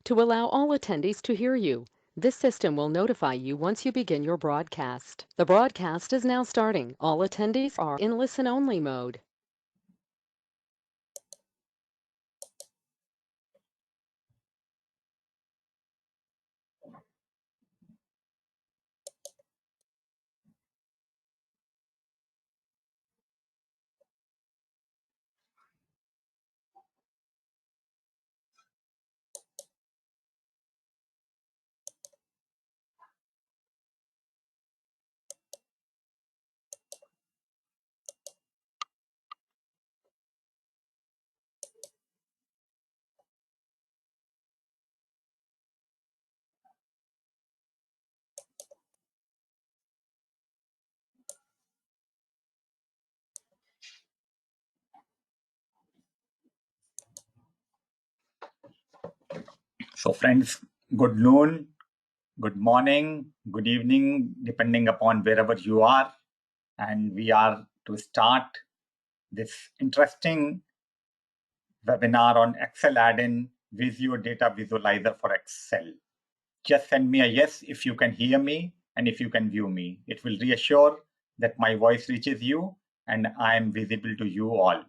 to allow all attendees to hear you. This system will notify you once you begin your broadcast. The broadcast is now starting. All attendees are in listen-only mode. So friends, good noon, good morning, good evening, depending upon wherever you are. And we are to start this interesting webinar on Excel add-in Visio Data Visualizer for Excel. Just send me a yes if you can hear me and if you can view me. It will reassure that my voice reaches you and I am visible to you all.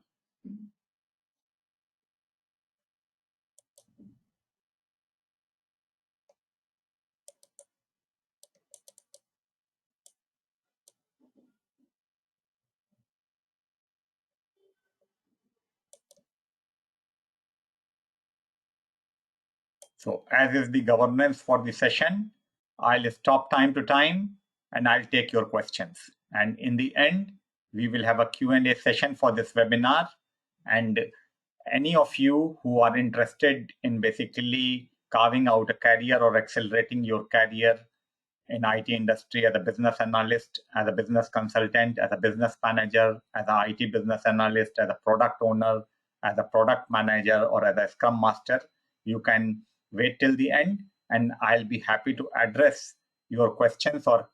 So as is the governance for the session, I'll stop time to time and I'll take your questions. And in the end, we will have a Q&A session for this webinar. And any of you who are interested in basically carving out a career or accelerating your career in IT industry as a business analyst, as a business consultant, as a business manager, as an IT business analyst, as a product owner, as a product manager, or as a scrum master, you can wait till the end and I'll be happy to address your questions or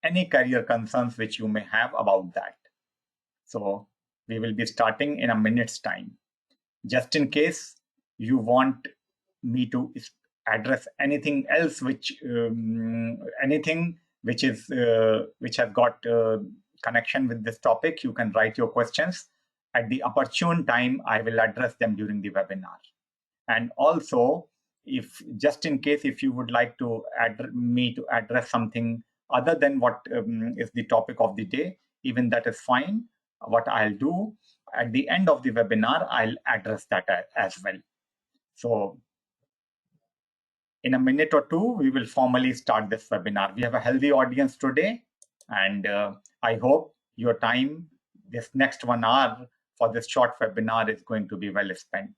any career concerns which you may have about that. So we will be starting in a minute's time. Just in case you want me to address anything else which has got connection with this topic, you can write your questions. At the opportune time, I will address them during the webinar. And also, if just in case if you would like to me to address something other than what is the topic of the day, even that is fine. What I'll do at the end of the webinar, I'll address that as well. So in a minute or two, we will formally start this webinar. We have a healthy audience today, and I hope your time, this next 1 hour for this short webinar, is going to be well spent.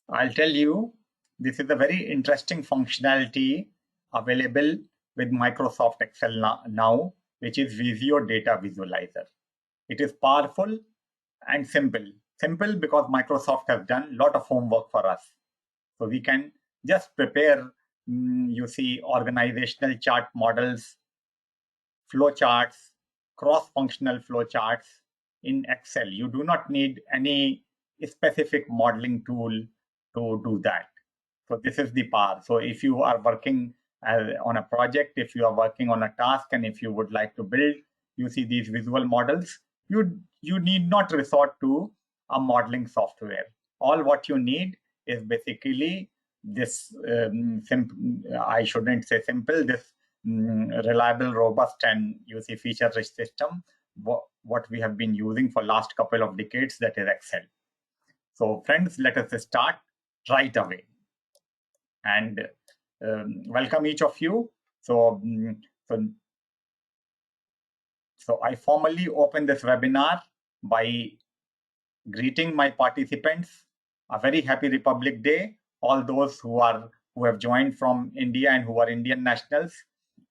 I'll tell you, this is a very interesting functionality available with Microsoft Excel now, which is Visio Data Visualizer. It is powerful and simple. Simple because Microsoft has done a lot of homework for us. So we can just prepare, you see, organizational chart models, flowcharts, cross-functional flowcharts in Excel. You do not need any specific modeling tool to do that. So this is the power. So if you are working on a project, if you are working on a task, and if you would like to build, you see these visual models, you need not resort to a modeling software. All what you need is basically this, I shouldn't say simple, this reliable, robust, and you see feature-rich system, what we have been using for last couple of decades, that is Excel. So friends, let us start right away. And welcome each of you. So I formally open this webinar by greeting my participants A very happy Republic Day. All those who have joined from India and who are Indian nationals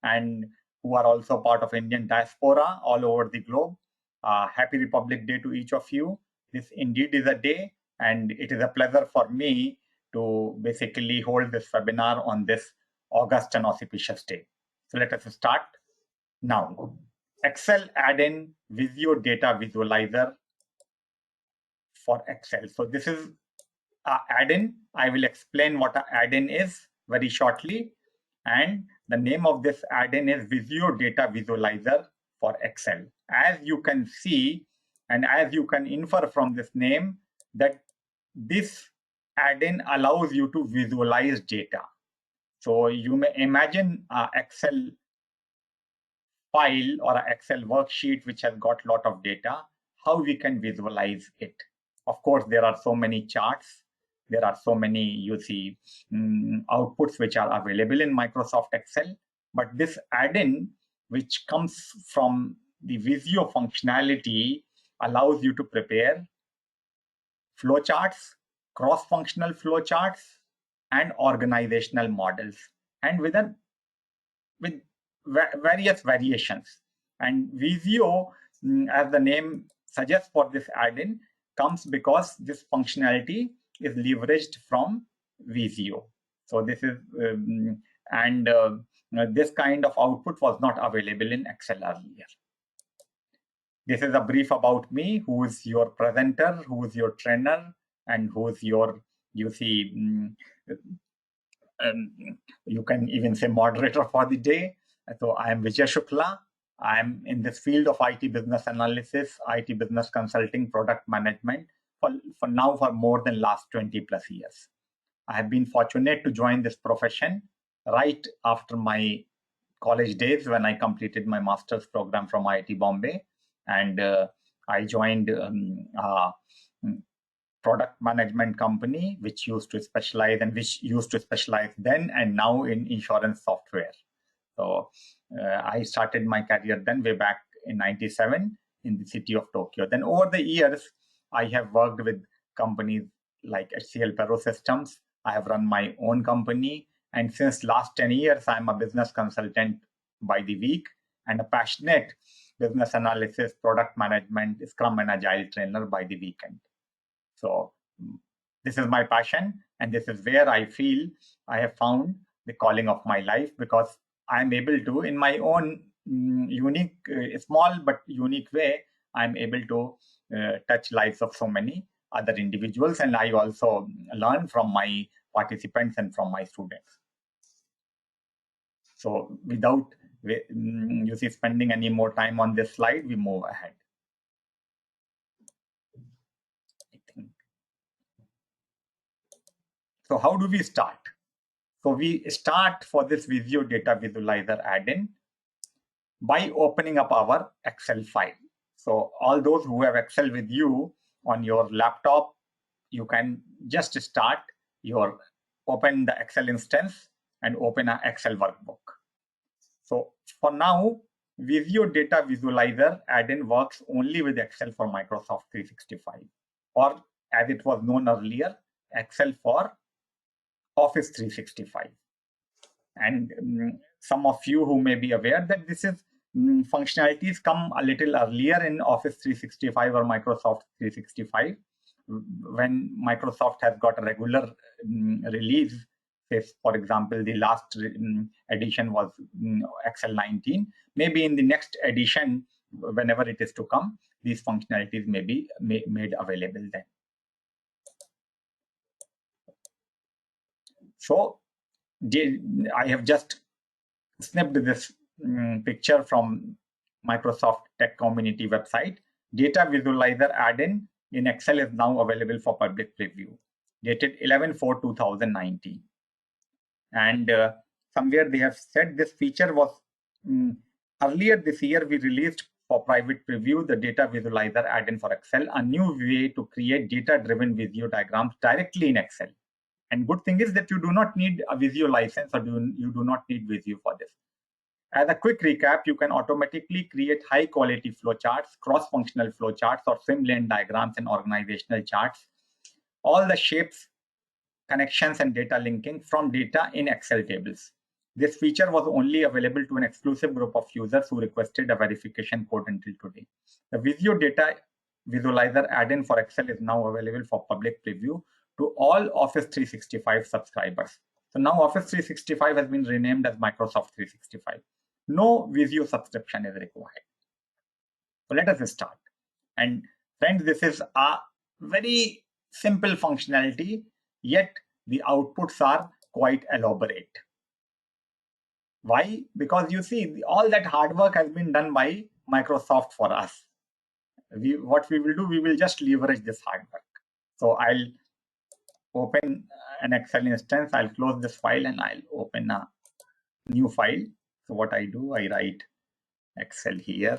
and who are also part of Indian diaspora all over the globe. Happy Republic Day to each of you. This indeed is a day, and it is a pleasure for me to basically hold this webinar on this August and auspicious day. So let us start now. Excel add-in Visio Data Visualizer for Excel. So this is an add-in. I will explain what an add-in is very shortly. And the name of this add-in is Visio Data Visualizer for Excel. As you can see, and as you can infer from this name, that this add-in allows you to visualize data. So you may imagine an Excel file or an Excel worksheet which has got a lot of data, how we can visualize it. Of course, there are so many charts. There are so many, you see, outputs which are available in Microsoft Excel. But this add-in, which comes from the Visio functionality, allows you to prepare flowcharts, cross-functional flowcharts, and organizational models, and with various variations. And Visio, as the name suggests for this add-in, comes because this functionality is leveraged from Visio. So this is, this kind of output was not available in Excel earlier. This is a brief about me, who is your presenter, who is your trainer, and who is your, you see, you can even say moderator for the day. So I am Vijay Shukla. I am in this field of IT business analysis, IT business consulting, product management for more than last 20 plus years. I have been fortunate to join this profession right after my college days when I completed my master's program from IIT Bombay, and I joined a product management company which used to specialize then and now in insurance software. So I started my career then way back in 97 in the city of Tokyo. Then over the years, I have worked with companies like HCL Perro Systems. I have run my own company. And since last 10 years, I'm a business consultant by the week and a passionate business analysis, product management, Scrum and Agile trainer by the weekend. So this is my passion, and this is where I feel I have found the calling of my life, because I'm able to, in my own unique, small but unique way, I'm able to touch lives of so many other individuals, and I also learn from my participants and from my students. So without spending any more time on this slide, we move ahead. So how do we start? So we start for this Visio Data Visualizer add-in by opening up our Excel file. So all those who have Excel with you on your laptop, you can just start open the Excel instance and open an Excel workbook. So for now, Visio Data Visualizer add-in works only with Excel for Microsoft 365, or as it was known earlier, Excel for Office 365. And some of you who may be aware that this is functionalities come a little earlier in Office 365 or Microsoft 365, when Microsoft has got a regular release. Say, for example, the last edition was Excel 19. Maybe in the next edition, whenever it is to come, these functionalities may be made available then. So I have just snipped this picture from Microsoft Tech Community website. Data Visualizer add-in in Excel is now available for public preview, dated 11/4/2019. And somewhere they have said this feature was earlier this year we released for private preview the Data Visualizer add-in for Excel, a new way to create data-driven Visio diagrams directly in Excel. And good thing is that you do not need a Visio license, or you do not need Visio for this. As a quick recap, you can automatically create high-quality flowcharts, cross-functional flowcharts, or swim lane diagrams and organizational charts all the shapes, connections, and data linking from data in Excel tables. This feature was only available to an exclusive group of users who requested a verification code until today. The Visio Data Visualizer add-in for Excel is now available for public preview to all Office 365 subscribers. So now Office 365 has been renamed as Microsoft 365. No Visio subscription is required. So let us start. And friends, this is a very simple functionality, yet the outputs are quite elaborate. Why? Because you see, all that hard work has been done by Microsoft for us. What we will do, we will just leverage this hard work. So I'll open an Excel instance, I'll close this file and I'll open a new file. So what I do, I write Excel here.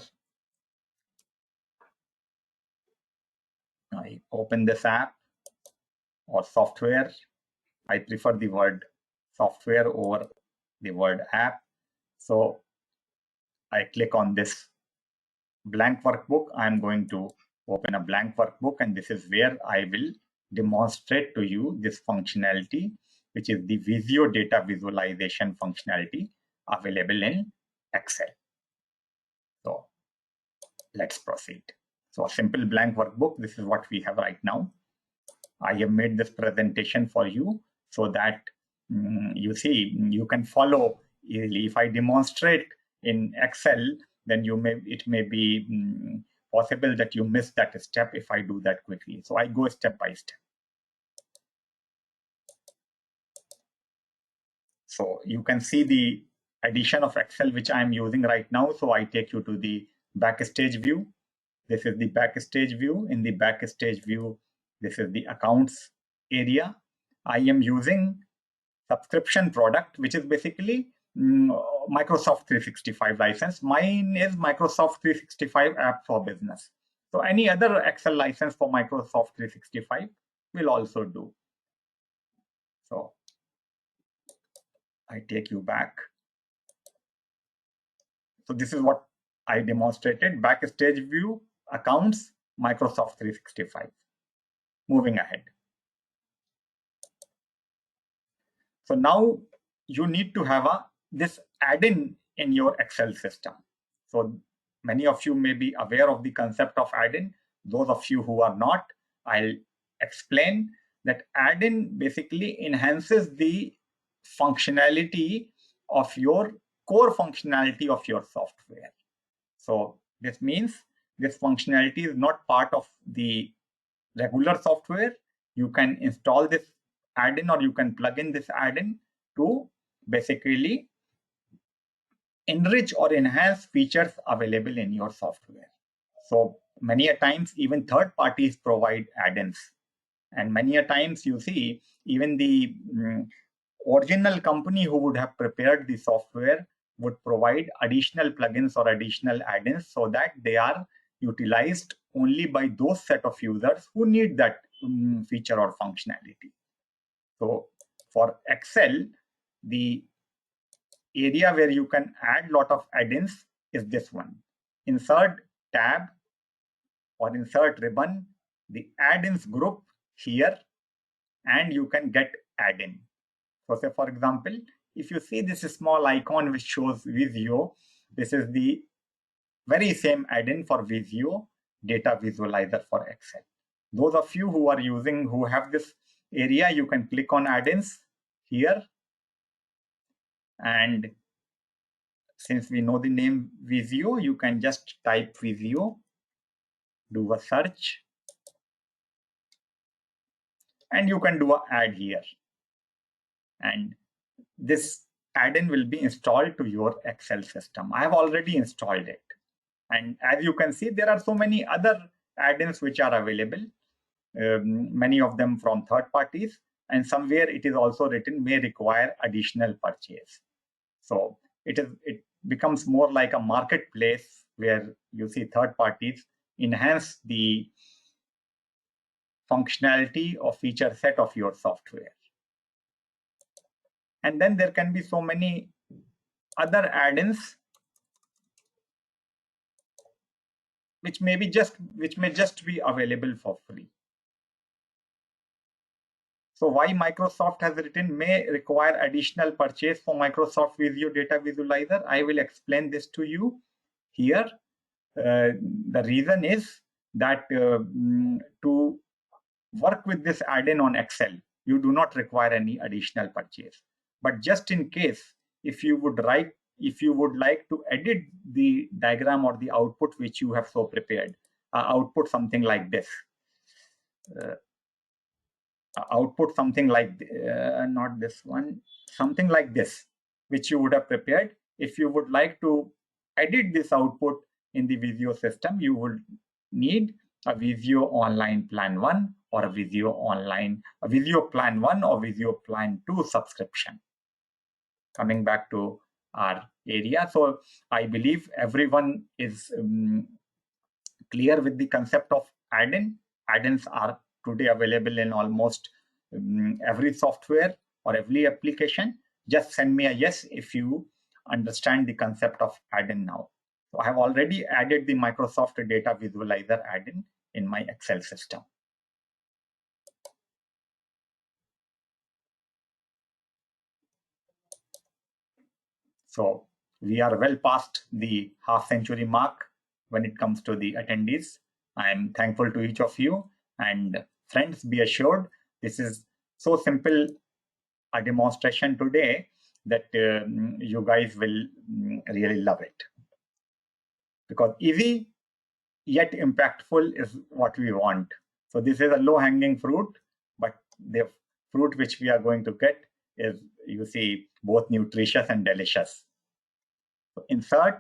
I open this app or software. I prefer the word software over the word app. So I click on this blank workbook. I'm going to open a blank workbook, and this is where I will demonstrate to you this functionality, which is the Visio Data Visualization functionality available in Excel. So let's proceed. So a simple blank workbook, this is what we have right now. I have made this presentation for you so that you see, you can follow easily. If I demonstrate in Excel, then it may be possible that you miss that step if I do that quickly. So I go step by step. So you can see the edition of Excel which I am using right now. So I take you to the backstage view. This is the backstage view. In the backstage view, this is the accounts area. I am using subscription product, which is basically Microsoft 365 license. Mine is Microsoft 365 app for business. So any other Excel license for Microsoft 365 will also do. So I take you back. So this is what I demonstrated: backstage view, accounts, Microsoft 365. Moving ahead. So now you need to have this add-in in your Excel system. So many of you may be aware of the concept of add-in. Those of you who are not, I'll explain that add-in basically enhances the functionality of your core functionality of your software. So this means this functionality is not part of the regular software. You can install this add-in or you can plug in this add-in to basically enrich or enhance features available in your software. So many a times even third parties provide add-ins, and many a times you see even the original company who would have prepared the software would provide additional plugins or additional add-ins so that they are utilized only by those set of users who need that feature or functionality. So for Excel, the area where you can add lot of add-ins is this one. Insert tab or insert ribbon, the add-ins group here, and you can get add-in. So say for example, if you see this small icon which shows Visio, this is the very same add-in for Visio Data Visualizer for Excel. Those of you who have this area, you can click on add-ins here. And since we know the name Visio, you can just type Visio, do a search, and you can do an add here. And this add-in will be installed to your Excel system. I have already installed it. And as you can see, there are so many other add-ins which are available, many of them from third parties, and somewhere it is also written may require additional purchase. So it becomes more like a marketplace where you see third parties enhance the functionality or feature set of your software. And then there can be so many other add-ins which may just be available for free. So why Microsoft has written may require additional purchase for Microsoft Visio Data Visualizer. I will explain this to you here. The reason is that to work with this add-in on Excel, you do not require any additional purchase. But just in case, if you would like to edit the diagram or the output which you have so prepared, output something like this. Output something like not this one, something like this, which you would have prepared. If you would like to edit this output in the Visio system, you would need a Visio Online Plan 1 or a Visio Plan 1 or Visio Plan 2 subscription. Coming back to our area, so I believe everyone is clear with the concept of add-in. Add-ins are today available in almost every software or every application. Just send me a yes if you understand the concept of add-in now. So I have already added the Microsoft Data Visualizer add-in in my Excel system. So we are well past the half-century mark when it comes to the attendees. I am thankful to each of you, and friends, be assured this is so simple a demonstration today that you guys will really love it, because easy yet impactful is what we want. So this is a low-hanging fruit, but the fruit which we are going to get is, you see, both nutritious and delicious. So insert.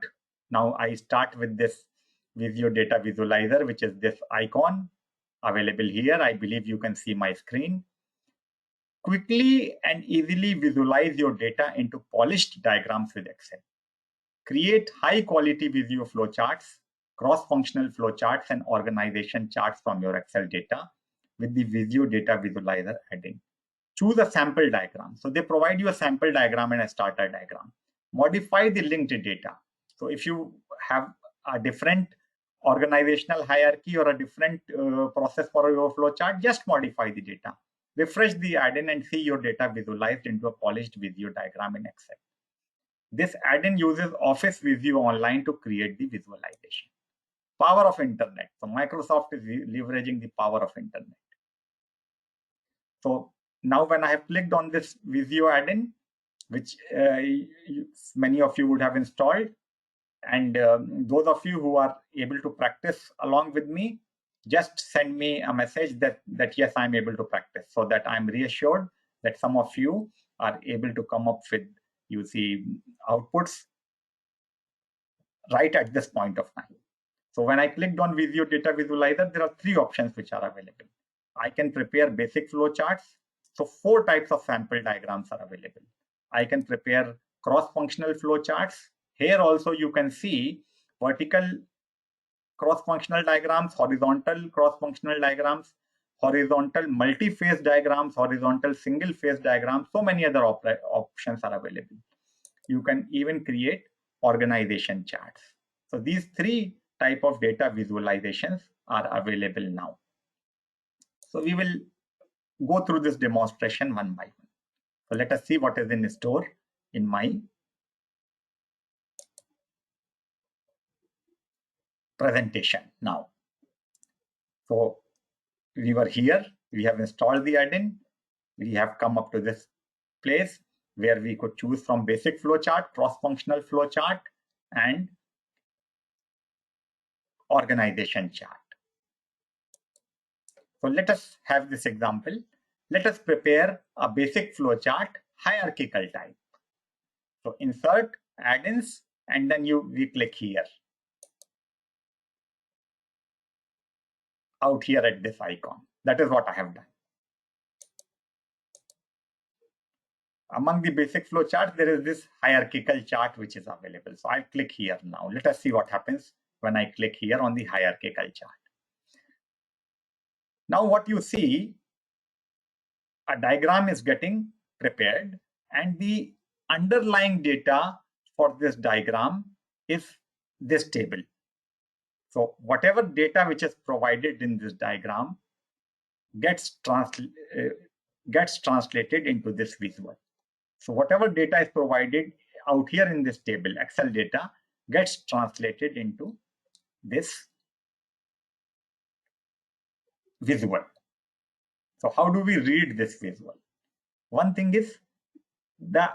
Now I start with this Visio Data Visualizer, which is this icon available here. I believe you can see my screen. Quickly and easily visualize your data into polished diagrams with Excel. Create high-quality Visio flowcharts, cross-functional flowcharts, and organization charts from your Excel data with the Visio Data Visualizer add-in. Choose a sample diagram. So they provide you a sample diagram and a starter diagram. Modify the linked data. So if you have a different organizational hierarchy or a different process for your flowchart, just modify the data. Refresh the add-in and see your data visualized into a polished Visio diagram in Excel. This add-in uses Office Visio Online to create the visualization. Power of Internet. So Microsoft is leveraging the power of Internet. So now when I have clicked on this Visio add-in, which many of you would have installed, and those of you who are able to practice along with me, just send me a message that yes, I'm able to practice, so that I'm reassured that some of you are able to come up with, you see, outputs right at this point of time. So when I clicked on Visio Data Visualizer, there are three options which are available. I can prepare basic flowcharts. So 4 types of sample diagrams are available. I can prepare cross-functional flowcharts. Here also you can see vertical cross-functional diagrams, horizontal cross-functional diagrams, horizontal multi-phase diagrams, horizontal single-phase diagrams. So many other options are available. You can even create organization charts. So these 3 types of data visualizations are available now. So we will go through this demonstration one by one. So let us see what is in store in my presentation now. So we were here, we have installed the add-in, we have come up to this place where we could choose from basic flowchart, cross-functional flowchart, and organization chart. So let us have this example. Let us prepare a basic flowchart, hierarchical type. So insert, add-ins, and then we click here. Out here at this icon. That is what I have done. Among the basic flowchart, there is this hierarchical chart which is available. So I'll click here now. Let us see what happens when I click here on the hierarchical chart. Now what you see, a diagram is getting prepared, and the underlying data for this diagram is this table. So whatever data which is provided in this diagram gets gets translated into this visual. So whatever data is provided out here in this table, Excel data, gets translated into this visual. So how do we read this visual? One thing is the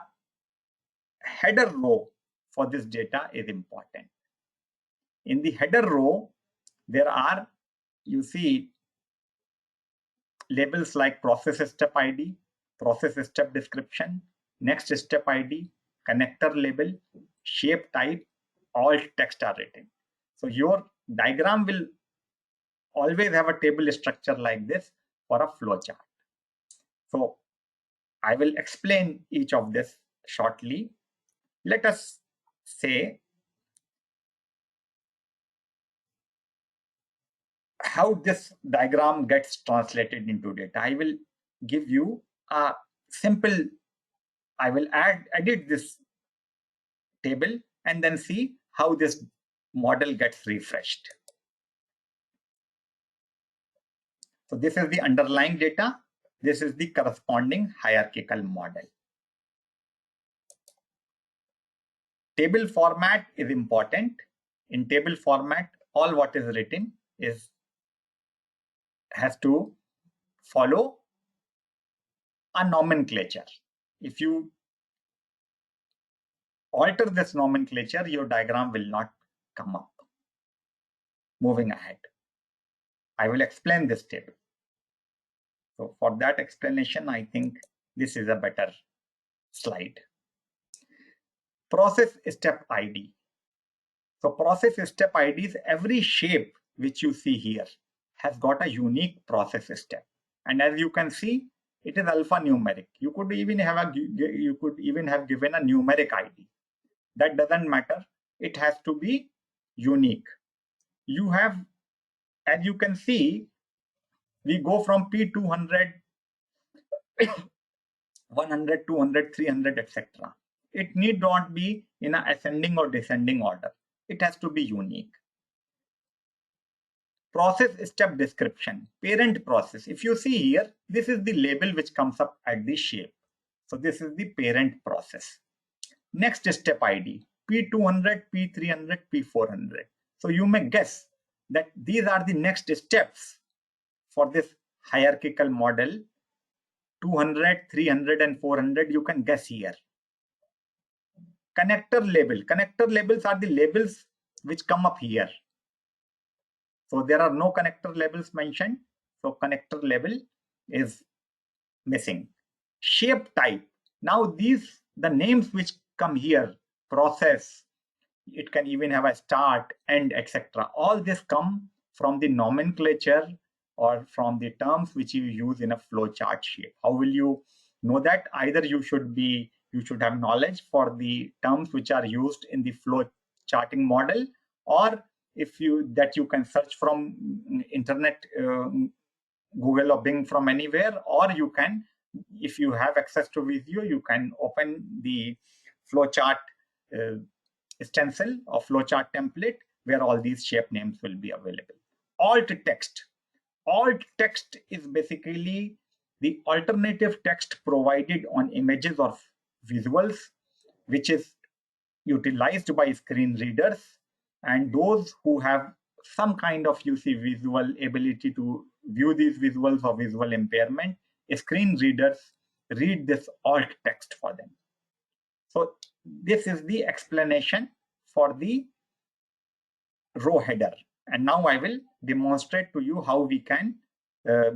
header row for this data is important. In the header row, there are, you see, labels like process step ID, process step description, next step ID, connector label, shape type, all text are written. So your diagram will always have a table structure like this for a flowchart. So I will explain each of this shortly. Let us say how this diagram gets translated into data. I will give you a simple, I will edit this table and then see how this model gets refreshed. So this is the underlying data. This is the corresponding hierarchical model. Table format is important. In table format, all what is written has to follow a nomenclature. If you alter this nomenclature, your diagram will not come up. Moving ahead, I will explain this table. So for that explanation, I think this is a better slide. Process step ID. So process step IDs, every shape which you see here has got a unique process step. And as you can see, it is alphanumeric. You could even have given a numeric ID. That doesn't matter. It has to be unique. You have, as you can see, we go from P200, 100, 200, 300, etc. It need not be in an ascending or descending order. It has to be unique. Process step description, parent process. If you see here, this is the label which comes up at the shape. So this is the parent process. Next step ID, P200, P300, P400. So you may guess that these are the next steps for this hierarchical model. 200, 300, and 400, you can guess here. Connector label. Connector labels are the labels which come up here. So there are no connector labels mentioned. So connector label is missing. Shape type. Now the names which come here, process, it can even have a start, end, etc. All this come from the nomenclature or from the terms which you use in a flowchart shape. How will you know that? Either you should have knowledge for the terms which are used in the flow charting model, or you can search from internet, Google or Bing, from anywhere, or you can, if you have access to Visio, you can open the flowchart stencil or flowchart template where all these shape names will be available. Alt text. Alt text is basically the alternative text provided on images or visuals, which is utilized by screen readers and those who have some kind of visual ability to view these visuals or visual impairment. Screen readers read this alt text for them. So this is the explanation for the row header. And now I will demonstrate to you how we can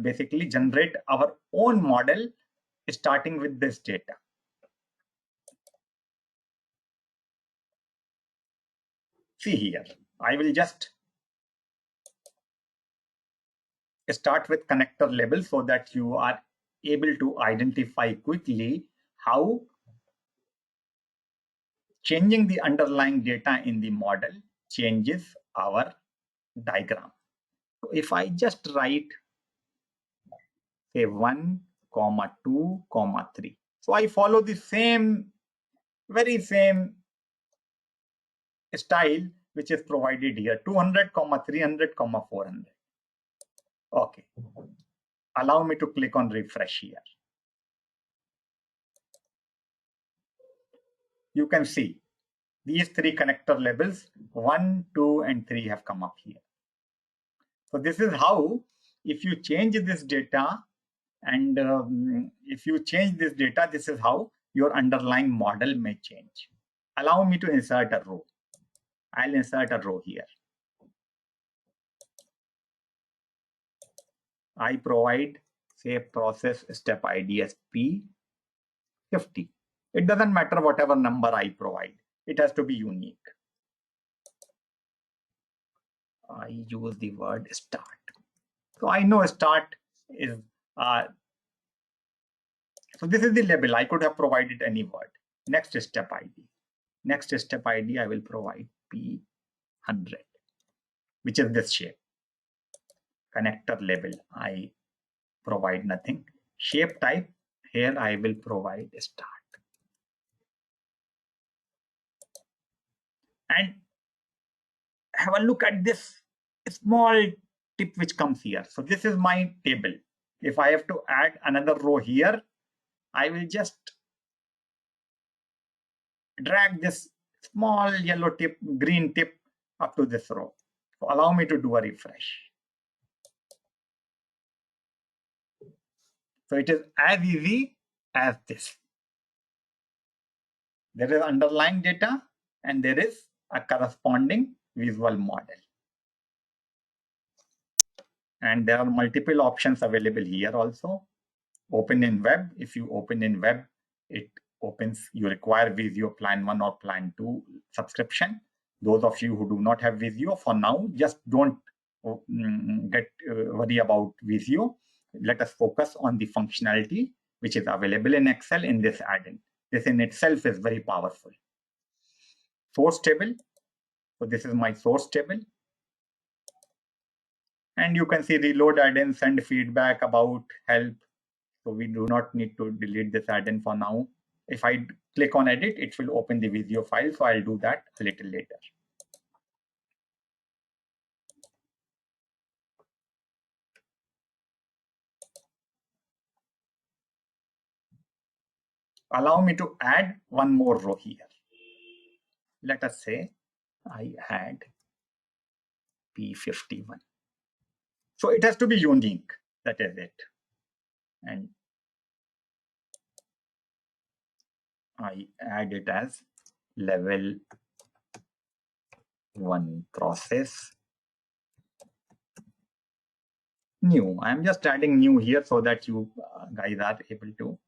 basically generate our own model starting with this data. See here, I will just start with connector label so that you are able to identify quickly how changing the underlying data in the model changes our diagram. So if I just write, say 1, 2, 3. So I follow the very same style which is provided here, 200, 300, 400. Okay. Allow me to click on refresh here. you can see these three connector labels, 1, 2, and 3 have come up here. So this is how, if you change this data, and if you change this data, this is how your underlying model may change. Allow me to insert a row. I'll insert a row here. I provide, say, process step ID as P50. It doesn't matter whatever number I provide. It has to be unique. I use the word start. So I know start is, so this is the label. I could have provided any word. Next step ID. Next step ID, I will provide P100, which is this shape. Connector label, I provide nothing. Shape type, here I will provide start. And have a look at this small tip which comes here. So this is my table. If I have to add another row here, I will just drag this small yellow tip, green tip up to this row. So allow me to do a refresh. So it is as easy as this. There is underlying data and there is a corresponding visual model. And there are multiple options available here also. Open in web. If you open in web, it opens, you require Visio Plan 1 or Plan 2 subscription. Those of you who do not have Visio, for now, just don't worry about Visio. Let us focus on the functionality which is available in Excel in this add-in. This in itself is very powerful. Source table. So this is my source table. And you can see reload add-in, send feedback, about, help. So we do not need to delete this add-in for now. If I click on edit, it will open the Visio file. So I'll do that a little later. Allow me to add one more row here. Let us say I add P51. So it has to be unique. That is it. And I add it as level 1 process new. I'm just adding new here so that you guys are able to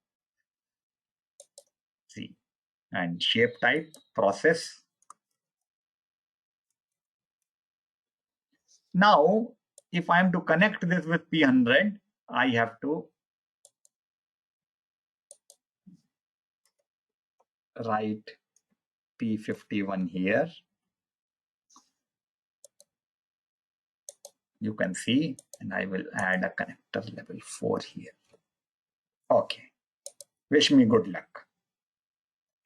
see. And shape type process. Now, if I am to connect this with P100, I have to write P51 here. You can see, and I will add a connector level 4 here. Okay. Wish me good luck.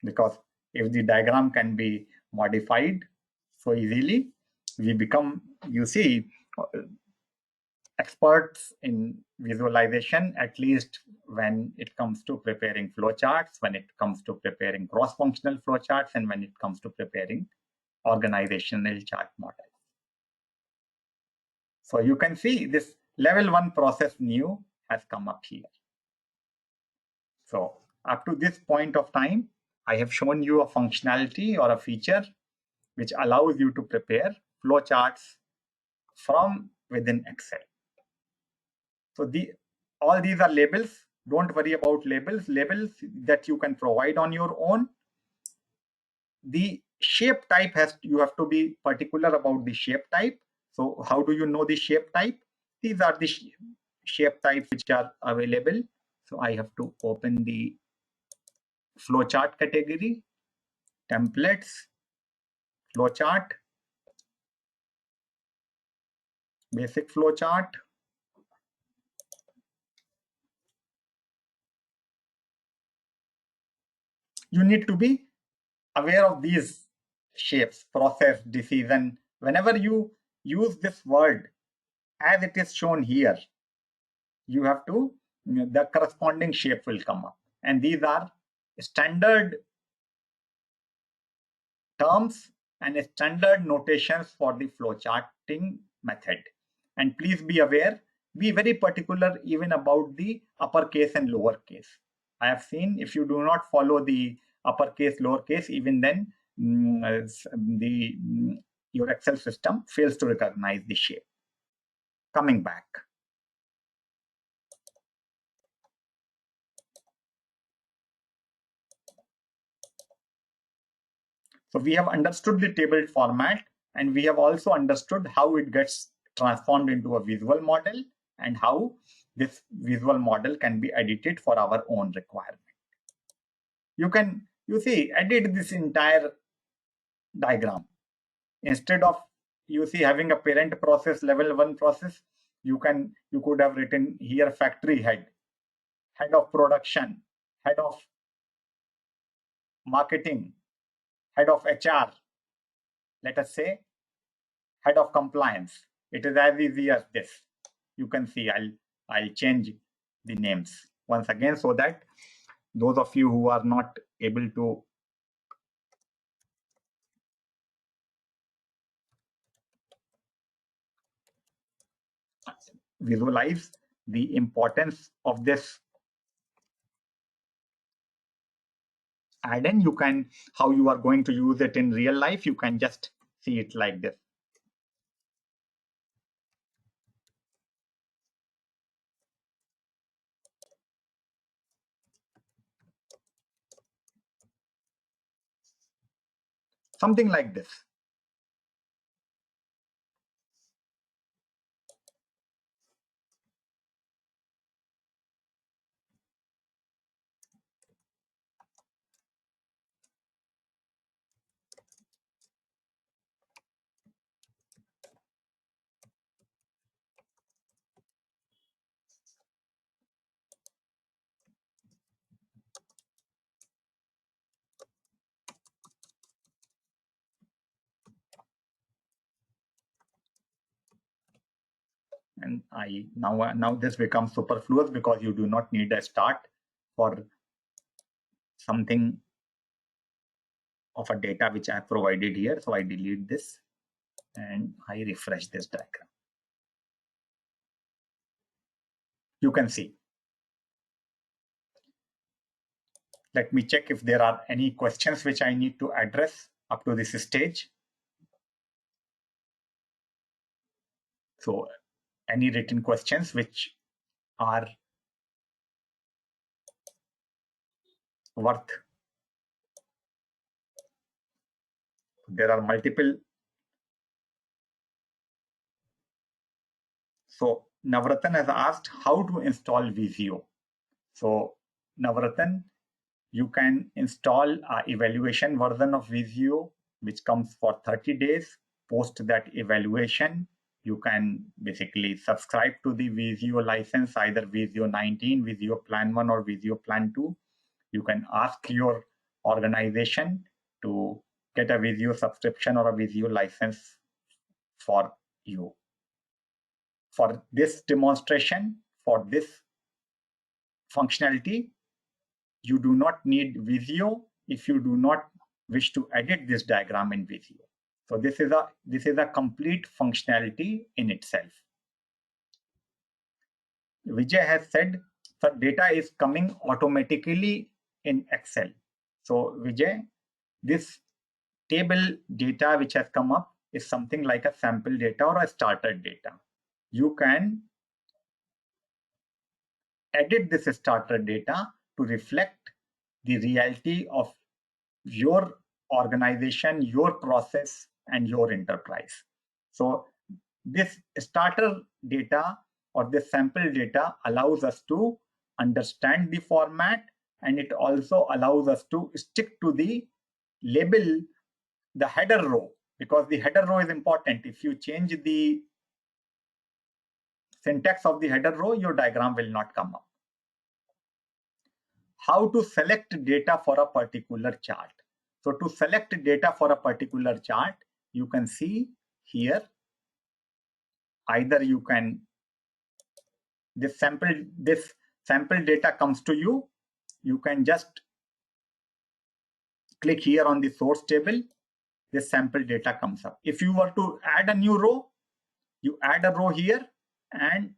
Because if the diagram can be modified so easily, we become, you see, experts in visualization, at least when it comes to preparing flowcharts, when it comes to preparing cross-functional flowcharts, and when it comes to preparing organizational chart models. So you can see this level 1 process new has come up here. So up to this point of time, I have shown you a functionality or a feature which allows you to prepare flowcharts from within Excel. So all these are labels. Don't worry about labels. Labels that you can provide on your own. The shape type you have to be particular about the shape type. So how do you know the shape type? These are the shape types which are available. So I have to open the flowchart category, templates, flowchart, basic flowchart. You need to be aware of these shapes, process, decision. Whenever you use this word as it is shown here, you have to, the corresponding shape will come up. And these are standard terms and standard notations for the flowcharting method. And please be aware, be very particular even about the uppercase and lowercase. I have seen if you do not follow the uppercase, lowercase, even then your Excel system fails to recognize the shape. Coming back. So we have understood the table format, and we have also understood how it gets transformed into a visual model and how this visual model can be edited for our own requirement. You can, edit this entire diagram. Instead of, having a parent process, level 1 process, you could have written here factory head, head of production, head of marketing, head of HR, let us say head of compliance. It is as easy as this. You can see I'll change the names once again so that those of you who are not able to visualize the importance of this add-in, you can, how you are going to use it in real life, you can just see it like this. Something like this. And now this becomes superfluous because you do not need a start for something of a data which I have provided here. So I delete this and I refresh this diagram. You can see. Let me check if there are any questions which I need to address up to this stage. So any written questions which are worth. There are multiple. So Navratan has asked how to install Visio. So Navratan, you can install an evaluation version of Visio, which comes for 30 days. Post that evaluation, you can basically subscribe to the Visio license, either Visio 19, Visio Plan 1 or Visio Plan 2. You can ask your organization to get a Visio subscription or a Visio license for you. For this demonstration, for this functionality, you do not need Visio if you do not wish to edit this diagram in Visio. So this is a complete functionality in itself. Vijay has said the data is coming automatically in Excel. So Vijay, this table data which has come up is something like a sample data or a starter data. You can edit this starter data to reflect the reality of your organization, your process, and your enterprise. So this starter data or this sample data allows us to understand the format, and it also allows us to stick to the label, the header row, because the header row is important. If you change the syntax of the header row, your diagram will not come up. How to select data for a particular chart. So to select data for a particular chart, you can see here, either you can, this sample data comes to you, you can just click here on the source table this sample data comes up. If you were to add a new row, you add a row here, and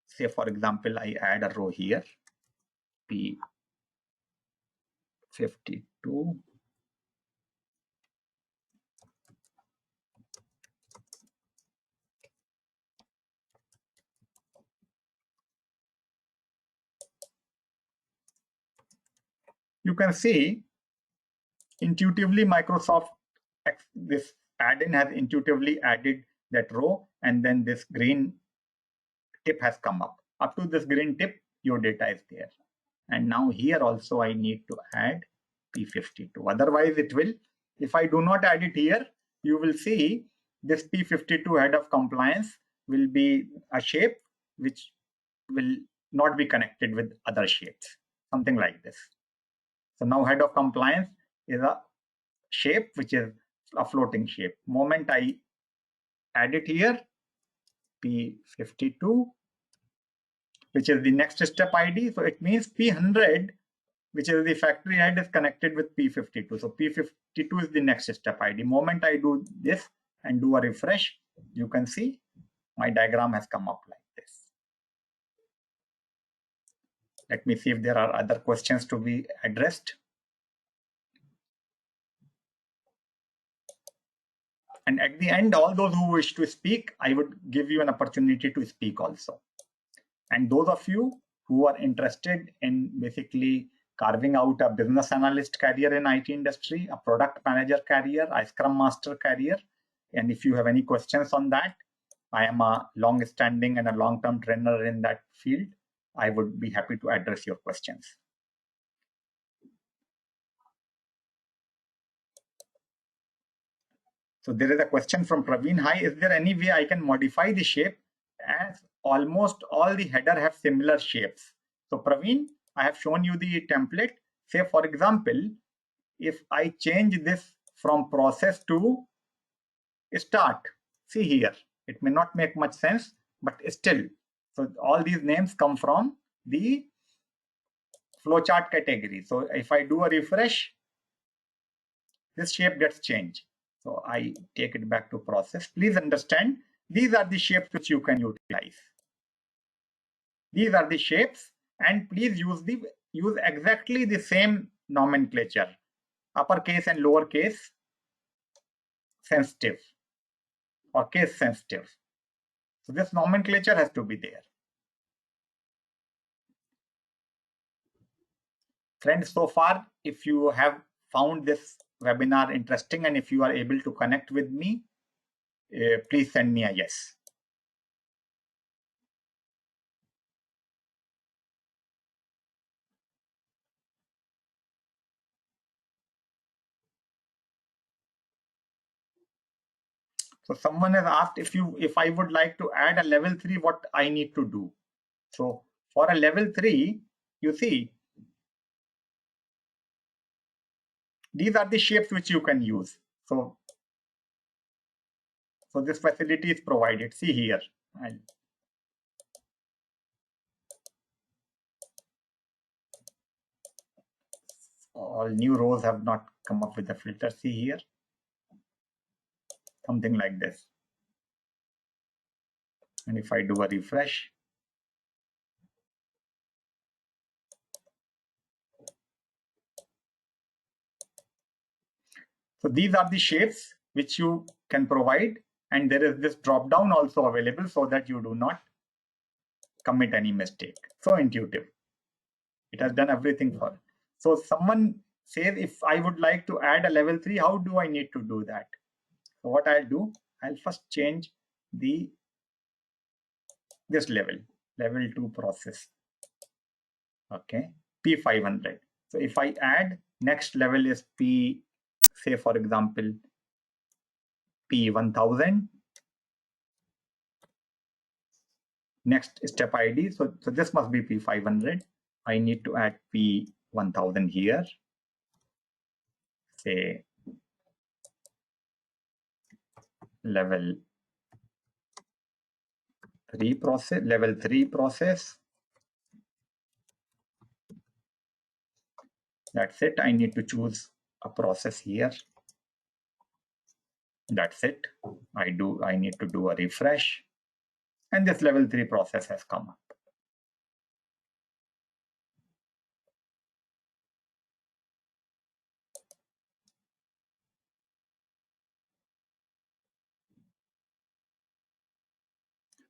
say, for example, I add a row here, P52. You can see intuitively Microsoft, this add-in has intuitively added that row, and then this green tip has come up. Up to this green tip, your data is there. And now here also I need to add P52. Otherwise it will, if I do not add it here, you will see this P52 head of compliance will be a shape which will not be connected with other shapes, something like this. So now head of compliance is a shape which is a floating shape. Moment I add it here, P52, which is the next step ID. So it means P100, which is the factory head, is connected with P52. So P52 is the next step ID. Moment I do this and do a refresh, you can see my diagram has come up like this. Let me see if there are other questions to be addressed. And at the end, all those who wish to speak, I would give you an opportunity to speak also. And those of you who are interested in basically carving out a business analyst career in IT industry, a product manager career, a scrum master career, and if you have any questions on that, I am a long-standing and a long-term trainer in that field. I would be happy to address your questions. So there is a question from Praveen. Hi, is there any way I can modify the shape, as almost all the header have similar shapes? So Praveen, I have shown you the template. Say, for example, if I change this from process to start, see here, it may not make much sense, but still, so all these names come from the flowchart category. So if I do a refresh, this shape gets changed. So I take it back to process. Please understand, these are the shapes which you can utilize. These are the shapes, and please use exactly the same nomenclature, uppercase and lowercase sensitive or case sensitive. So this nomenclature has to be there. Friends, so far, if you have found this webinar interesting and if you are able to connect with me, please send me a yes. So someone has asked if I would like to add a level 3, what I need to do. So for a level 3, you see, these are the shapes which you can use. So this facility is provided. See here. All new rows have not come up with the filter. See here. Something like this. And if I do a refresh, so these are the shapes which you can provide, and there is this drop down also available so that you do not commit any mistake. So intuitive. It has done everything for it. So someone says, if I would like to add a level 3, how do I need to do that? So what I'll do, I'll first change this level 2 process. Okay, P500. So if I add, next level is P, say for example, P1000. Next step ID. So this must be P500. I need to add P1000 here. Say level level 3 process. That's it. I need to choose a process here. That's it. I need to do a refresh, and this level 3 process has come up.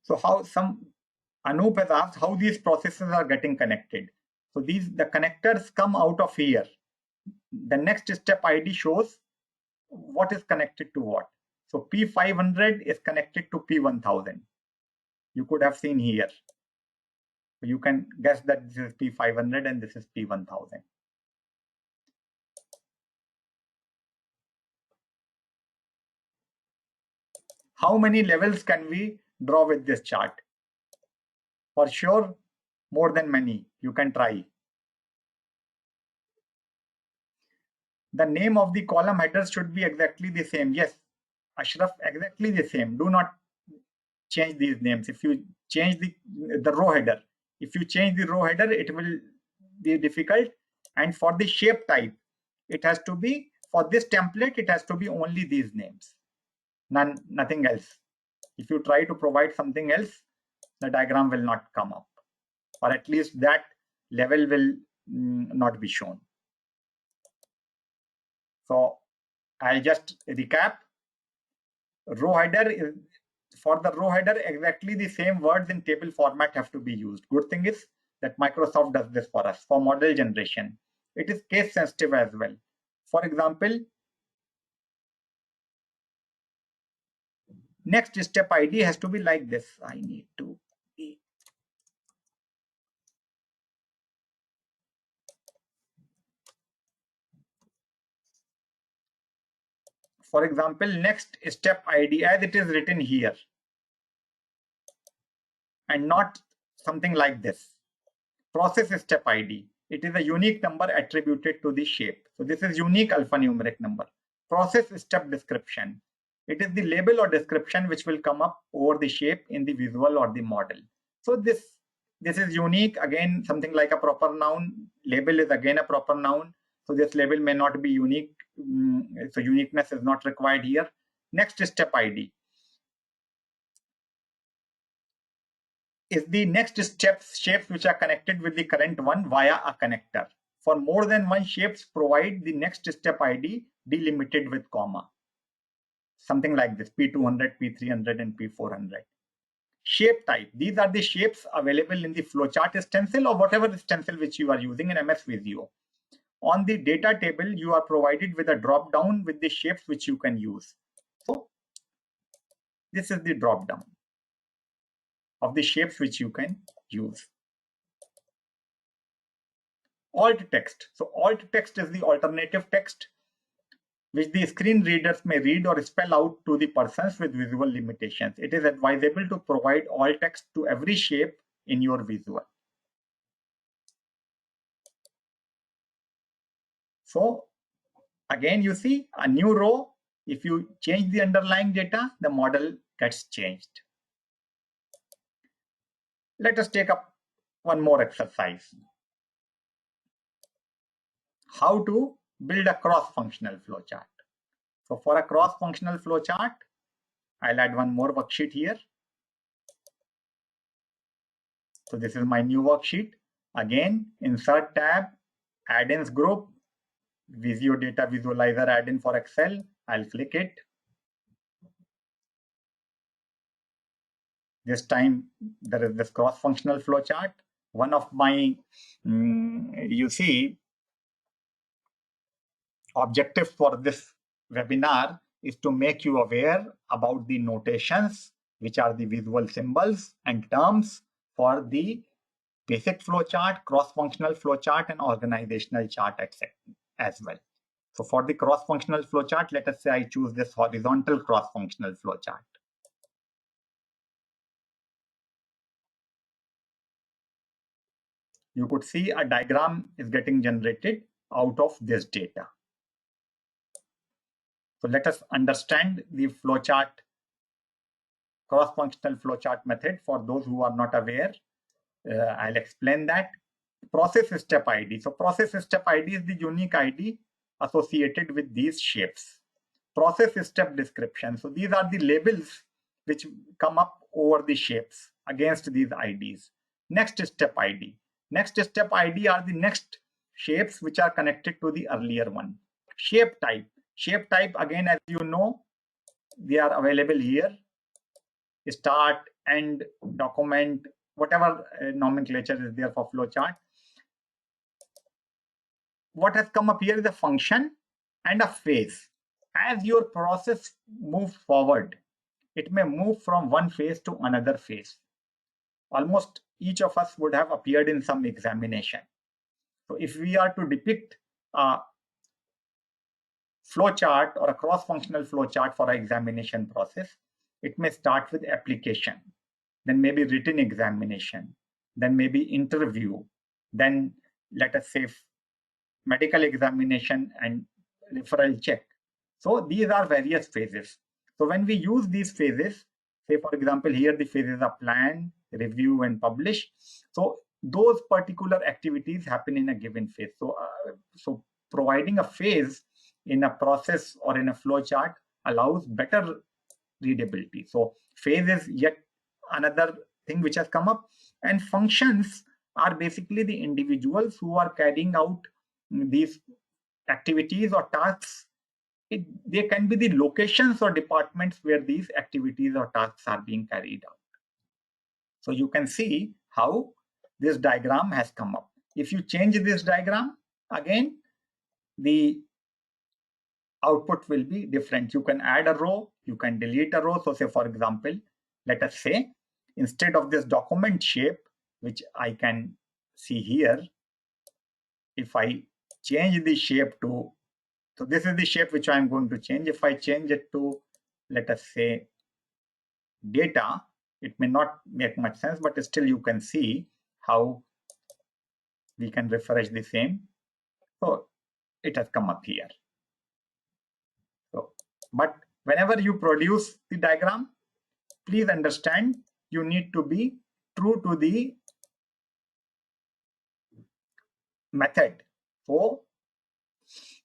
So how Anup has asked how these processes are getting connected. So the connectors come out of here. The next step ID shows what is connected to what. So P500 is connected to P1000. You could have seen here. So you can guess that this is P500 and this is P1000. How many levels can we draw with this chart? For sure, more than many. You can try. The name of the column headers should be exactly the same. Yes, Ashraf, exactly the same. Do not change these names. If you change the row header, if you change the row header, it will be difficult. And for the shape type, it has to be, for this template, it has to be only these names. Nothing else. If you try to provide something else, the diagram will not come up, or at least that level will not be shown. So I'll just recap. Row header is, for the row header, exactly the same words in table format have to be used. Good thing is that Microsoft does this for us for model generation. It is case sensitive as well. For example, next step ID has to be like this. I need to be. For example, next step ID as it is written here, and not something like this. Process step ID. It is a unique number attributed to the shape. So this is unique alphanumeric number. Process step description. It is the label or description which will come up over the shape in the visual or the model. So this is unique. Again, something like a proper noun. Label is again a proper noun. So this label may not be unique. So uniqueness is not required here. Next step ID is the next shapes which are connected with the current one via a connector. For more than one shapes, provide the next step ID delimited with comma. Something like this, P200, P300, and P400. Shape type. These are the shapes available in the flowchart stencil or whatever stencil which you are using in MS Visio. On the data table, you are provided with a drop down with the shapes which you can use. So this is the drop down of the shapes which you can use. Alt text. So alt text is the alternative text which the screen readers may read or spell out to the persons with visual limitations. It is advisable to provide alt text to every shape in your visual. So again, you see a new row. If you change the underlying data, the model gets changed. Let us take up one more exercise. How to build a cross-functional flowchart. So for a cross-functional flowchart, I'll add one more worksheet here. So this is my new worksheet. Again, insert tab, add-ins group, Visio Data Visualizer Add-in for Excel. I'll click it. This time there is this cross-functional flowchart. One of my, you see, objectives for this webinar is to make you aware about the notations, which are the visual symbols and terms for the basic flowchart, cross-functional flowchart, and organizational chart, etc. as well. So for the cross-functional flowchart, let us say I choose this horizontal cross-functional flowchart. You could see a diagram is getting generated out of this data. So let us understand the flowchart cross-functional flowchart method. For those who are not aware, I'll explain that. Process step ID. So process step ID is the unique ID associated with these shapes. Process step description. So these are the labels which come up over the shapes against these IDs. Next step ID. Next step ID are the next shapes which are connected to the earlier one. Shape type. Shape type, again, as you know, they are available here. Start, end, document, whatever nomenclature is there for flowchart. What has come up here is a function and a phase. As your process moves forward, it may move from one phase to another phase. Almost each of us would have appeared in some examination. So if we are to depict a flowchart or a cross-functional flowchart for an examination process, it may start with application, then maybe written examination, then maybe interview, then let us say medical examination and referral check. So these are various phases. So when we use these phases, say for example, here the phases are plan, review, and publish. So those particular activities happen in a given phase. So providing a phase in a process or in a flowchart allows better readability. So phase is yet another thing which has come up, and functions are basically the individuals who are carrying out these activities or tasks. They can be the locations or departments where these activities or tasks are being carried out. So you can see how this diagram has come up. If you change this diagram, again, the output will be different. You can add a row, you can delete a row. So say for example, let us say instead of this document shape, which I can see here, if I change the shape to, so this is the shape which I'm going to change. If I change it to, let us say, data, it may not make much sense, but still you can see how we can refresh the same. So it has come up here. So, but whenever you produce the diagram, please understand you need to be true to the method. So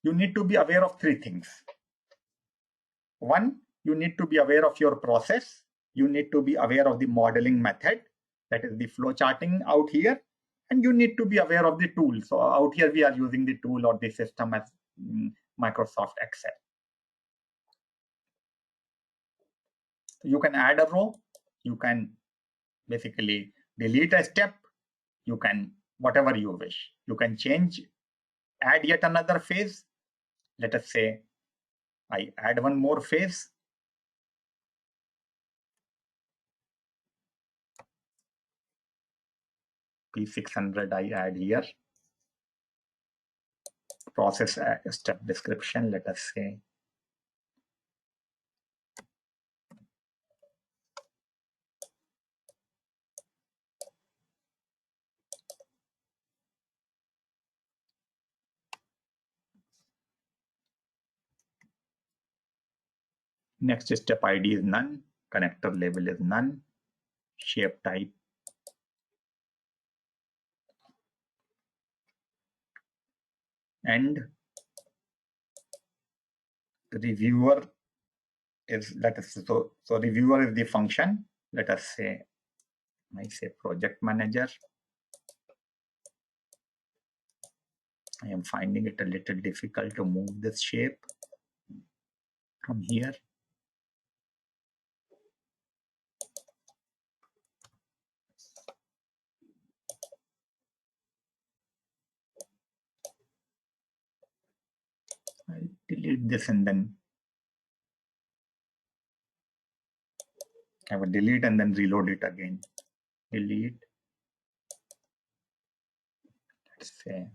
you need to be aware of three things. One, you need to be aware of your process. You need to be aware of the modeling method, that is the flow charting out here. And you need to be aware of the tool. So out here we are using the tool or the system as Microsoft Excel. You can add a row. You can basically delete a step. You can, whatever you wish. You can change, add yet another phase. Let us say I add one more phase. P600 I add here. Process step description, let us say. Next step ID is none. Connector label is none. Shape type. And reviewer is, let us say, so reviewer is the function. Let us say, I say project manager. I am finding it a little difficult to move this shape from here. I'll delete this and then I will delete and then reload it again. Delete. Let's say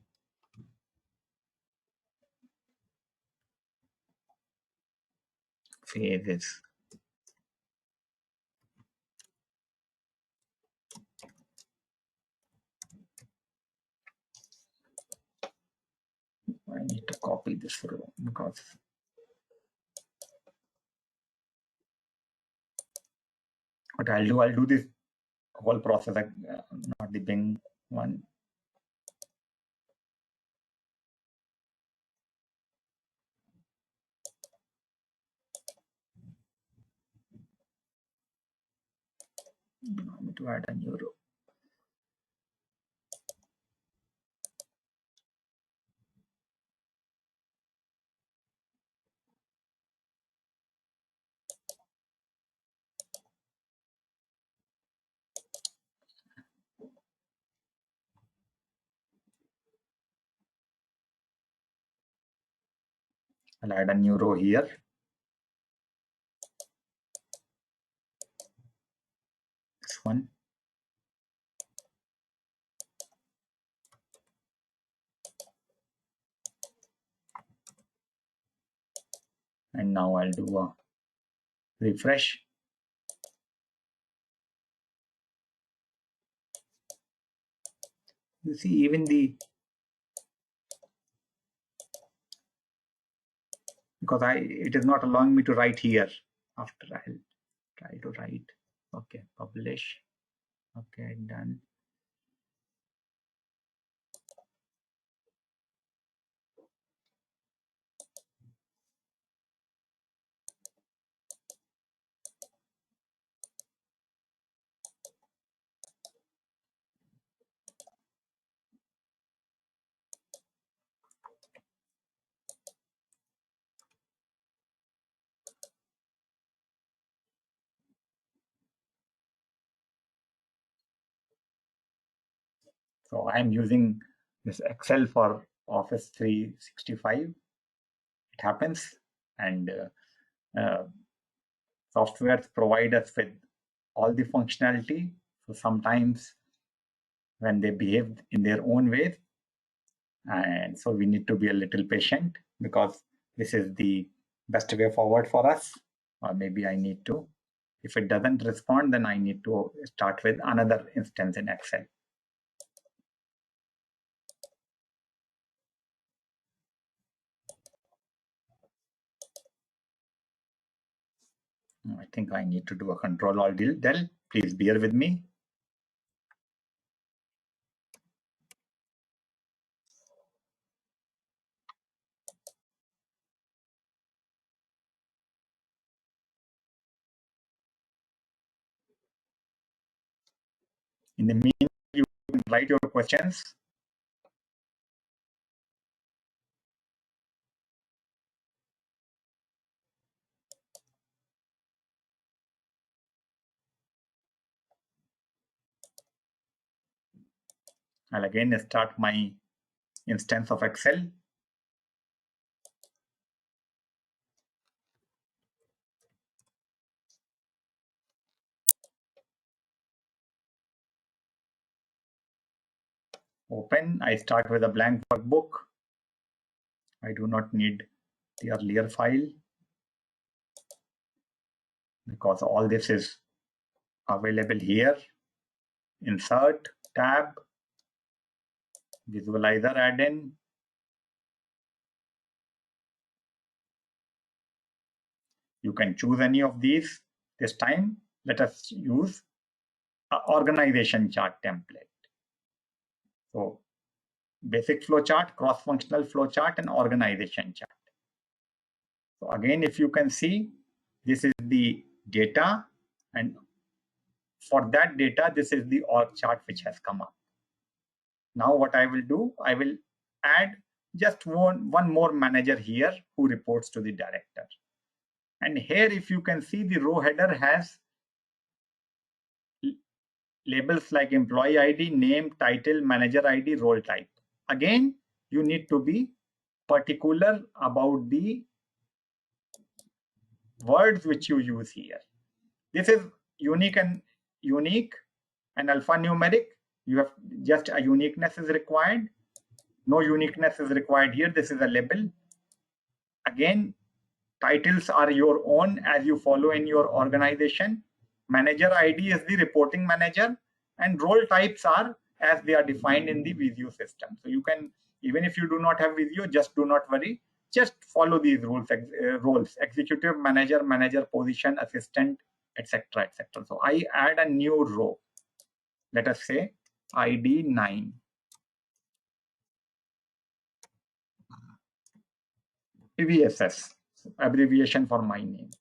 phases. I need to copy this row because What I'll do this whole process, not the Bing one. I need to add a new row. I'll add a new row here. This one. And now I'll do a refresh. You see, even because it is not allowing me to write here. After I'll try to write. Okay, publish. Okay, done. So I'm using this Excel for Office 365. It happens, and softwares provide us with all the functionality. So sometimes when they behave in their own ways, and so we need to be a little patient, because this is the best way forward for us. Or maybe I need to, if it doesn't respond, then I need to start with another instance in Excel. I think I need to do a Control-Alt-Del. Please bear with me. In the meantime, you can write your questions. I'll again start my instance of Excel. Open. I start with a blank workbook. I do not need the earlier file, because all this is available here. Insert tab, Visualizer Add-in. You can choose any of these. This time, let us use an organization chart template. So, basic flowchart, cross-functional flowchart, and organization chart. So again, if you can see, this is the data, and for that data, this is the org chart which has come up. Now what I will do, I will add just one more manager here who reports to the director. And here, if you can see, the row header has labels like employee ID, name, title, manager ID, role type. Again, you need to be particular about the words which you use here. This is unique and alphanumeric. You have just a uniqueness is required. No uniqueness is required here. This is a label. Again, titles are your own as you follow in your organization. Manager ID is the reporting manager, and role types are as they are defined in the Visio system. So you can, even if you do not have Visio, just do not worry. Just follow these rules, roles: executive, manager, manager position, assistant, etc., etc. So I add a new row. Let us say ID 9. PVSS, abbreviation for my name.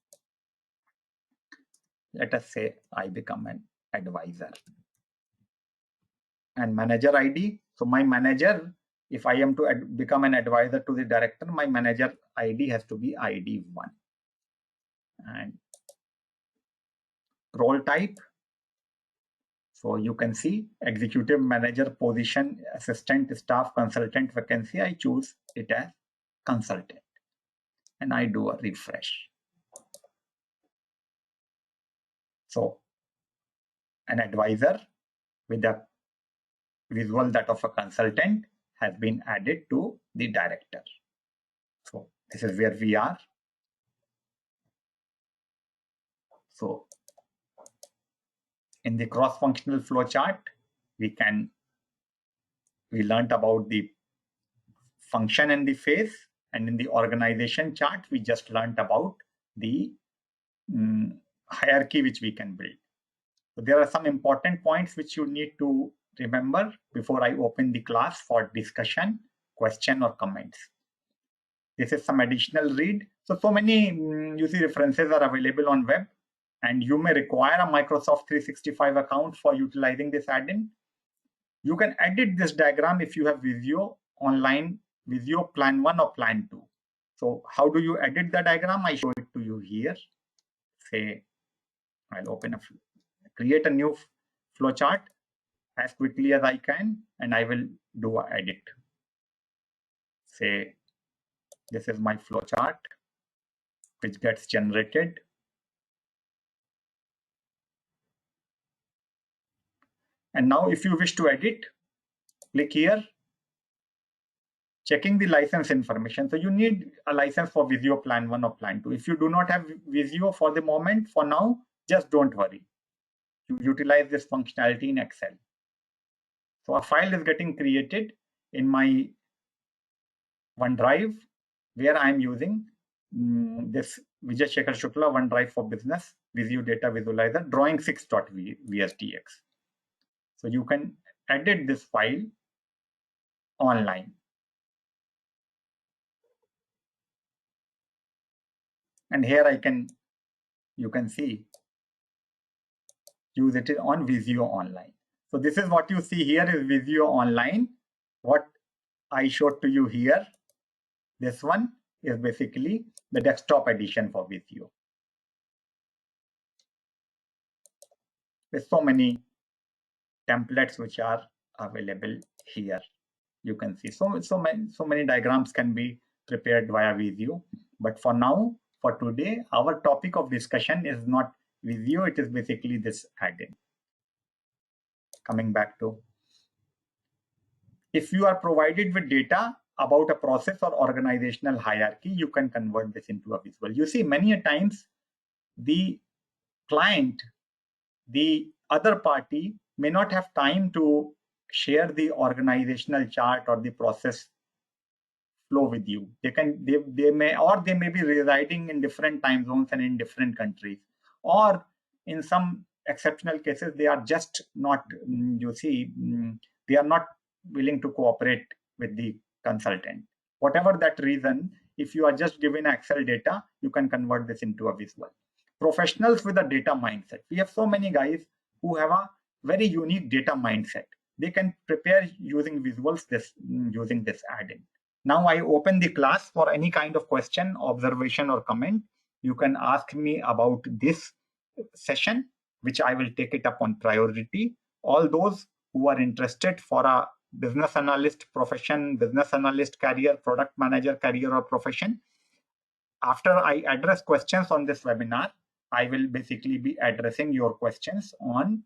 Let us say I become an advisor. And manager ID. So my manager, if I am to become an advisor to the director, my manager ID has to be ID 1. And role type. So you can see executive manager position, assistant, staff, consultant vacancy. I choose it as consultant. And I do a refresh. So an advisor with a visual that of a consultant has been added to the director. So this is where we are. So in the cross-functional flow chart, we learned about the function and the phase, and in the organization chart, we just learned about the hierarchy which we can build. So there are some important points which you need to remember before I open the class for discussion, question, or comments. This is some additional read. So many you see references are available on web, and you may require a Microsoft 365 account for utilizing this add-in. You can edit this diagram if you have Visio online, Visio Plan 1 or Plan 2. So how do you edit the diagram? I show it to you here. Say, I'll create a new flowchart as quickly as I can, and I will do an edit. Say, this is my flowchart, which gets generated. And now if you wish to edit, click here, checking the license information. So you need a license for Visio Plan 1 or Plan 2. If you do not have Visio for the moment, for now, just don't worry. You utilize this functionality in Excel. So a file is getting created in my OneDrive, where I'm using this Vijay Shekhar Shukla OneDrive for Business Visio Data Visualizer drawing6.vsdx. So you can edit this file online. And here you can see, use it on Visio Online. So this is what you see here is Visio Online. What I showed to you here, this one is basically the desktop edition for Visio. There's so many templates which are available here. You can see so many diagrams can be prepared via Visio. But for now, for today, our topic of discussion is not Visio, it is basically this add-in. Coming back to, if you are provided with data about a process or organizational hierarchy, you can convert this into a visual. You see, many a times the client, the other party may not have time to share the organizational chart or the process flow with you. They may be residing in different time zones and in different countries, or in some exceptional cases they are just not, they are not willing to cooperate with the consultant. Whatever that reason, if you are just given Excel data, you can convert this into a visual. Professionals with a data mindset. We have so many guys who have a very unique data mindset. They can prepare using visuals using this add-in. Now I open the class for any kind of question, observation, or comment. You can ask me about this session, which I will take it up on priority. All those who are interested for a business analyst profession, business analyst career, product manager career or profession, after I address questions on this webinar, I will basically be addressing your questions on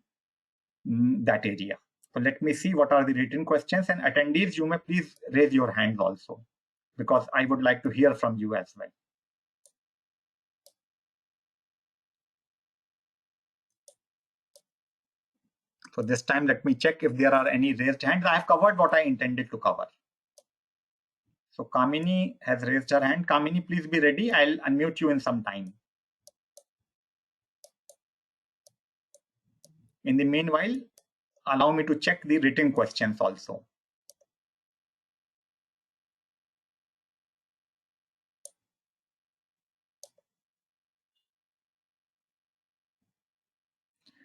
that area. So let me see what are the written questions, and attendees, you may please raise your hands also, because I would like to hear from you as well. So this time, let me check if there are any raised hands. I have covered what I intended to cover. So Kamini has raised her hand. Kamini, please be ready. I'll unmute you in some time. In the meanwhile, allow me to check the written questions also.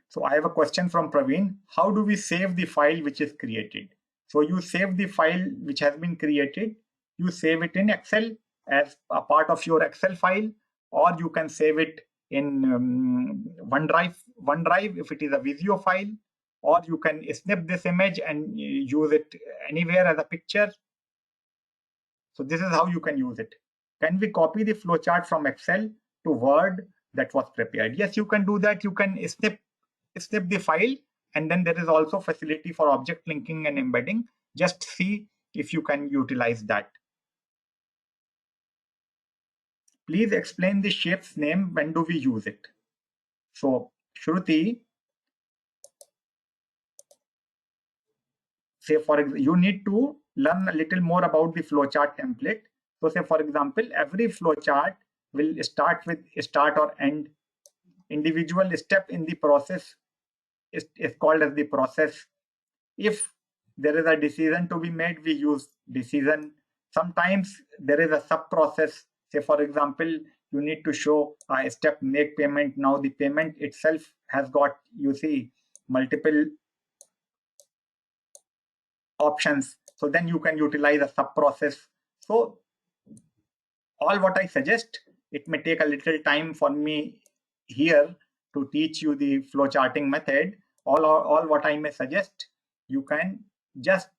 So I have a question from Praveen. How do we save the file which is created? So you save the file which has been created. You save it in Excel as a part of your Excel file, or you can save it in OneDrive if it is a Visio file, or you can snip this image and use it anywhere as a picture. So this is how you can use it. Can we copy the flowchart from Excel to Word that was prepared? Yes, you can do that. You can snip the file, and then there is also facility for object linking and embedding. Just see if you can utilize that. Please explain the shape's name. When do we use it? So Shruti, say for example, you need to learn a little more about the flowchart template. So say for example, every flowchart will start with start or end. Individual step in the process is called as the process. If there is a decision to be made, we use decision. Sometimes there is a sub process. Say for example, you need to show a step make payment. Now the payment itself has got, you see, multiple options. So then you can utilize a sub process. So all what I suggest, it may take a little time for me here to teach you the flowcharting method. All what I may suggest, you can just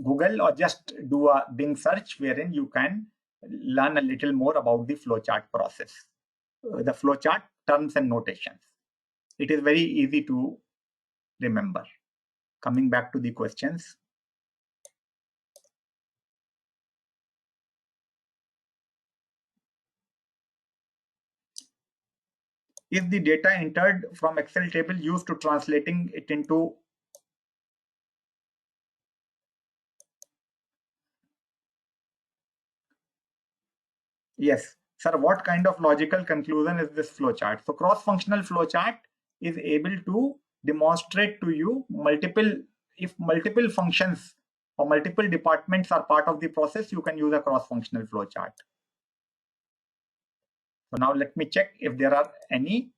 Google or just do a Bing search wherein you can learn a little more about the flowchart process, the flowchart terms and notations. It is very easy to remember. Coming back to the questions. Is the data entered from Excel table used to translating it into Yes, sir, what kind of logical conclusion is this flowchart? So cross-functional flowchart is able to demonstrate to you if multiple functions or multiple departments are part of the process, you can use a cross-functional flowchart. So now let me check if there are any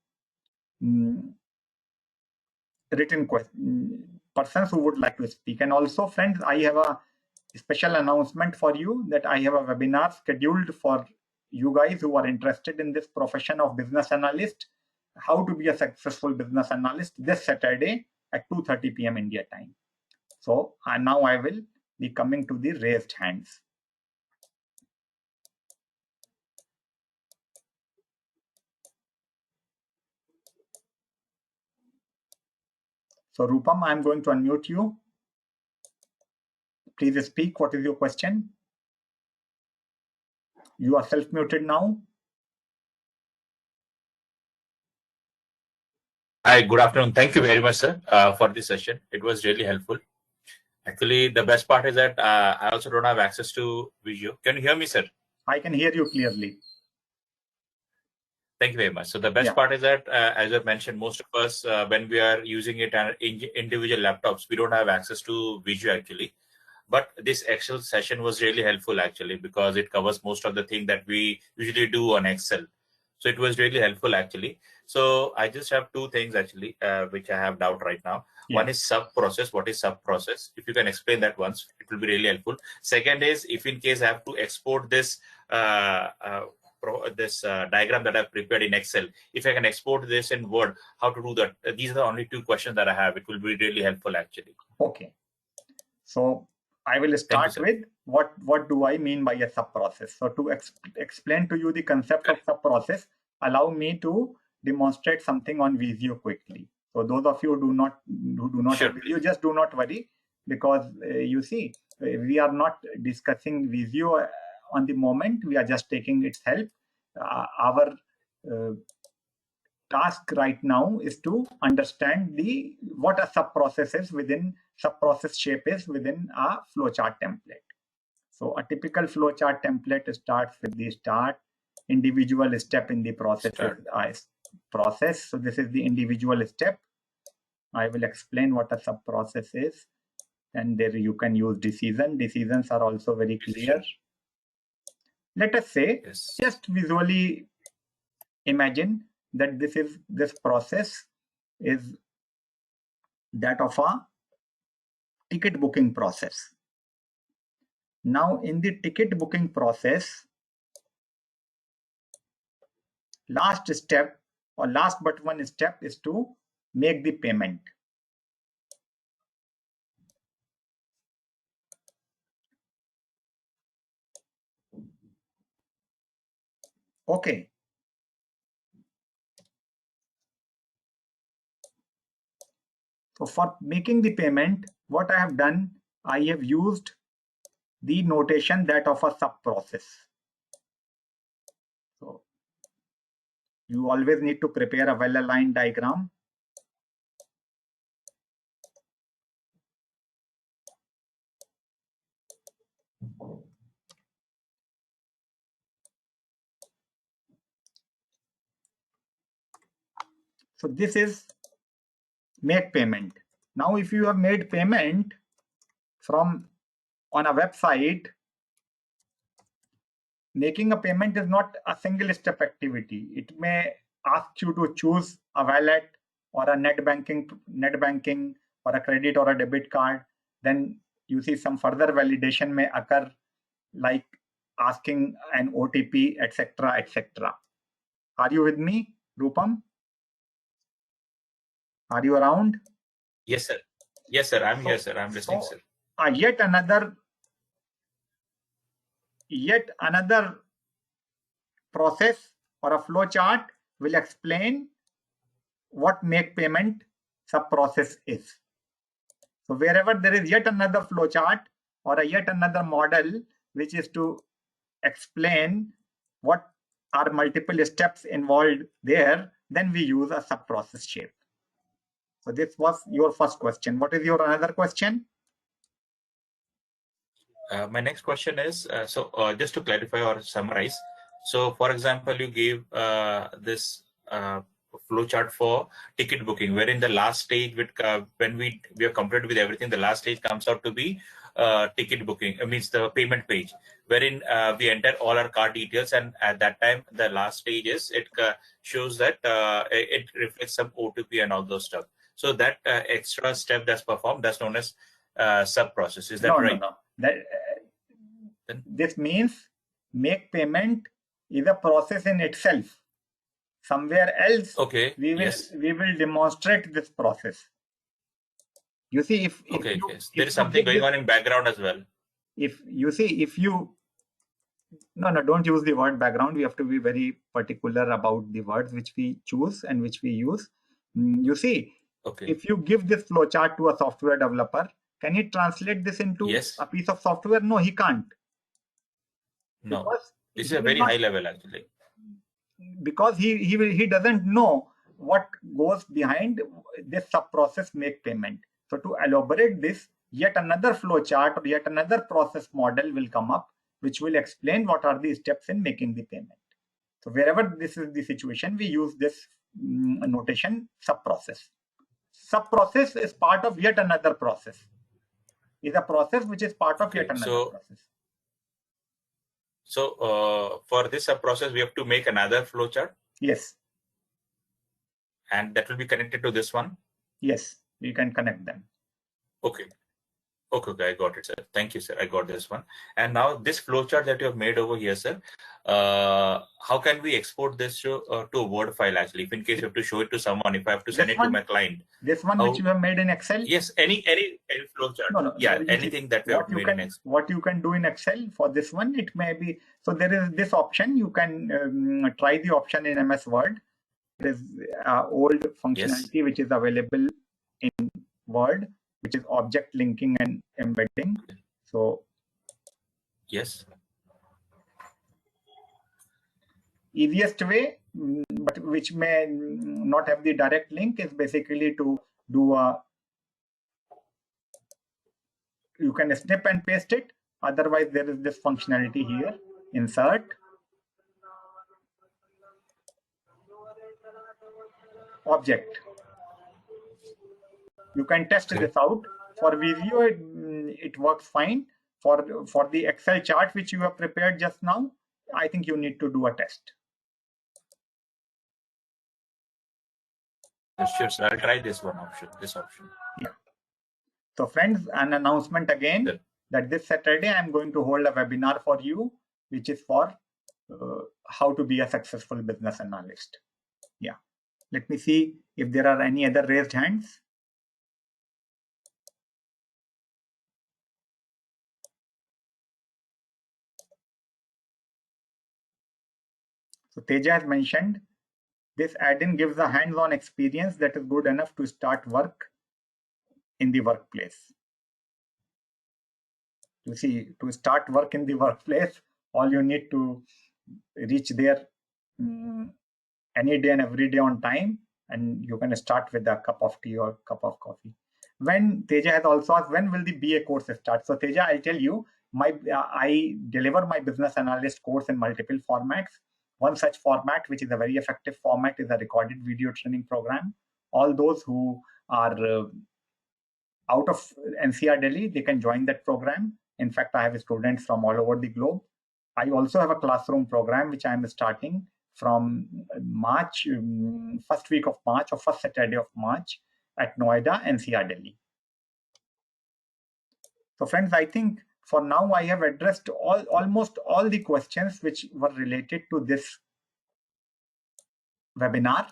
written persons who would like to speak. And also, friends, I have a special announcement for you that I have a webinar scheduled for you guys who are interested in this profession of business analyst, how to be a successful business analyst, this Saturday at 2:30 p.m. India time. So now I will be coming to the raised hands. So Rupam, I'm going to unmute you. Please speak. What is your question? You are self-muted now. Hi, good afternoon. Thank you very much, sir, for this session. It was really helpful. Actually, the best part is that I also don't have access to Visio. Can you hear me, sir? I can hear you clearly. Thank you very much. So the best part is that, as I mentioned, most of us, when we are using it on individual laptops, we don't have access to Visio actually. But this Excel session was really helpful actually, because it covers most of the things that we usually do on Excel. So it was really helpful actually. So I just have two things actually, which I have doubt right now. One is sub-process. What is sub-process? If you can explain that once, it will be really helpful. Second is, if in case I have to export this diagram that I've prepared in Excel, if I can export this in Word, how to do that? These are the only two questions that I have. It will be really helpful actually. Okay. So I will start with what do I mean by a sub-process. So to explain to you the concept of sub-process, allow me to demonstrate something on Visio quickly. So those of you who do not have Visio, just do not worry, because you see, we are not discussing Visio on the moment. We are just taking its help. Our task right now is to understand what a sub-process is within sub-process shape is within a flowchart template. So a typical flowchart template starts with the start, individual step in the process is process. So this is the individual step. I will explain what a sub-process is. And there you can use decision. Decisions are also very clear. Let us say, just visually imagine that this process is that of a ticket booking process. Now in the ticket booking process, last step or last but one step is to make the payment. Okay. So for making the payment, what I have done, I have used the notation that of a sub-process. So you always need to prepare a well-aligned diagram. So this is make payment. Now if you have made payment from on a website, making a payment is not a single step activity. It may ask you to choose a wallet or a net banking or a credit or a debit card. Then you see some further validation may occur, like asking an OTP, etc., etc. Are you with me, Rupam? Are you around? Yes, sir. Yes, sir. I'm here, sir. I'm listening, sir. Yet another process or a flow chart will explain what make payment sub-process is. So wherever there is yet another flow chart or a yet another model which is to explain what are multiple steps involved there, then we use a sub-process shape. So this was your first question. What is your another question? My next question is, just to clarify or summarize. So for example, you gave this flowchart for ticket booking, wherein the last stage, when we are completed with everything, the last stage comes out to be ticket booking. It means the payment page, wherein we enter all our card details, and at that time, the last stage is it shows that it reflects some OTP and all those stuff. So that extra step that's performed, that's known as sub-process. Is that right? No. This means make payment is a process in itself. Somewhere else, we will demonstrate this process. You see, if there is something going on in background as well. No, don't use the word background. We have to be very particular about the words which we choose and which we use. You see, if you give this flowchart to a software developer, can he translate this into a piece of software? No, he can't. No, this is a very high level actually. Because he doesn't know what goes behind this sub-process make payment. So to elaborate this, yet another flowchart or yet another process model will come up, which will explain what are the steps in making the payment. So wherever this is the situation, we use this notation sub-process. Sub-process is part of yet another process. Is a process which is part of yet another process. So for this sub-process, we have to make another flowchart? Yes. And that will be connected to this one? Yes, we can connect them. Okay, I got it, sir. Thank you, sir. I got this one. And now this flowchart that you have made over here, sir, how can we export this to a Word file actually? If in case you have to show it to someone, if I have to send it to my client. This one which you have made in Excel? Yes, any flowchart. No. Yeah, anything that we have made in Excel. What you can do in Excel for this one, it may be, so there is this option. You can try the option in MS Word. There is old functionality which is available in Word, which is object linking and embedding. So yes, easiest way, but which may not have the direct link, is basically to do you can snip and paste it. Otherwise, there is this functionality here, insert. object. You can test this out. For Visio, it works fine. For the Excel chart which you have prepared just now, I think you need to do a test. Sure, sir. I'll try this option. Yeah. So friends, an announcement again that this Saturday I'm going to hold a webinar for you, which is for how to be a successful business analyst. Yeah. Let me see if there are any other raised hands. So Teja has mentioned this add-in gives a hands-on experience that is good enough to start work in the workplace. You see, to start work in the workplace, all you need to reach there any day and every day on time, and you can start with a cup of tea or cup of coffee. When Teja has also asked, when will the BA course start? So Teja, I'll tell you, I deliver my business analyst course in multiple formats. One such format, which is a very effective format, is a recorded video training program. All those who are out of NCR Delhi, they can join that program. In fact, I have students from all over the globe. I also have a classroom program, which I am starting from March, first week of March or first Saturday of March at Noida, NCR Delhi. So friends, I think for now I have addressed almost all the questions which were related to this webinar.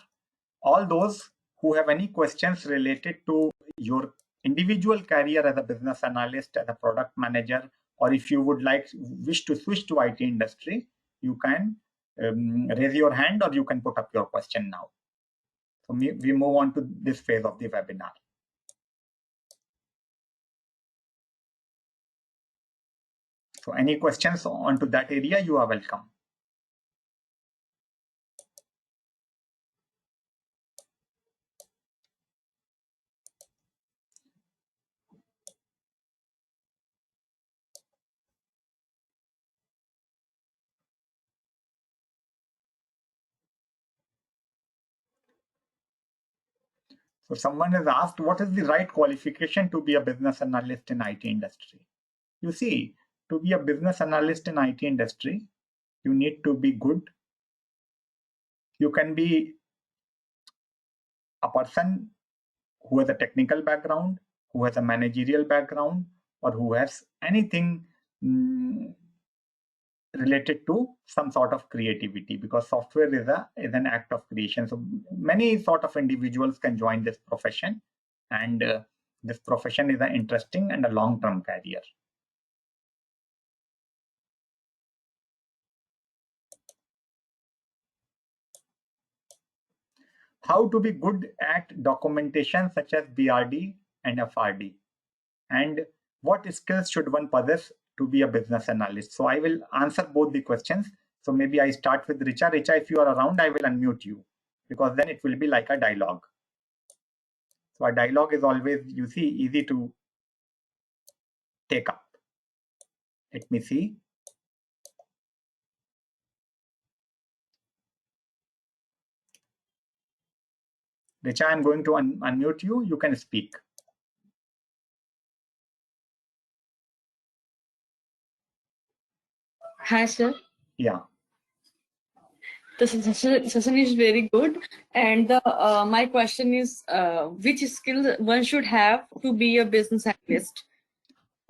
All those who have any questions related to your individual career as a business analyst, as a product manager, or if you would wish to switch to IT industry, you can raise your hand or you can put up your question now. So we move on to this phase of the webinar. So any questions onto that area, you are welcome. So someone has asked, what is the right qualification to be a business analyst in IT industry? You see, to be a business analyst in IT industry, you need to be good. You can be a person who has a technical background, who has a managerial background, or who has anything related to some sort of creativity, because software is an act of creation. So many sort of individuals can join this profession, and this profession is an interesting and a long-term career. How to be good at documentation such as BRD and FRD, and what skills should one possess to be a business analyst? So I will answer both the questions. So maybe I start with Richa. Richa, if you are around, I will unmute you, because then it will be like a dialogue. So a dialogue is always, you see, easy to take up. Let me see. Richa, I'm going to unmute you. You can speak. Hi, sir. Yeah. The session is very good, and my question is, which skills one should have to be a business analyst?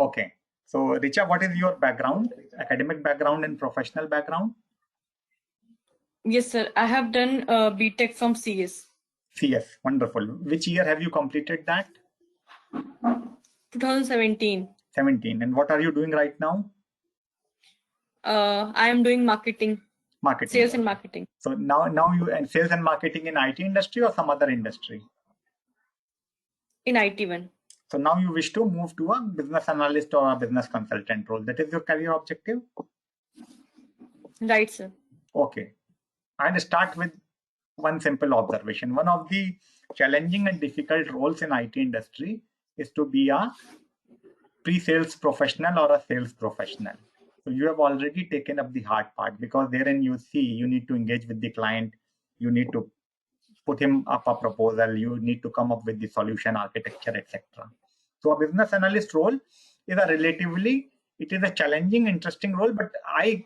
Okay. So, Richa, what is your background, academic background and professional background? Yes, sir. I have done BTech from CS. CS, wonderful. Which year have you completed that? 2017. 17. And what are you doing right now? I am doing marketing. Marketing. Sales and marketing. So now you and sales and marketing in IT industry or some other industry? In IT one. So now you wish to move to a business analyst or a business consultant role. That is your career objective? Right, sir. Okay. I'll start with one simple observation. One of the challenging and difficult roles in IT industry is to be a pre-sales professional or a sales professional. So you have already taken up the hard part, because therein you see you need to engage with the client, you need to put him up a proposal. You need to come up with the solution architecture, etc. So a business analyst role is it is a challenging, interesting role, but I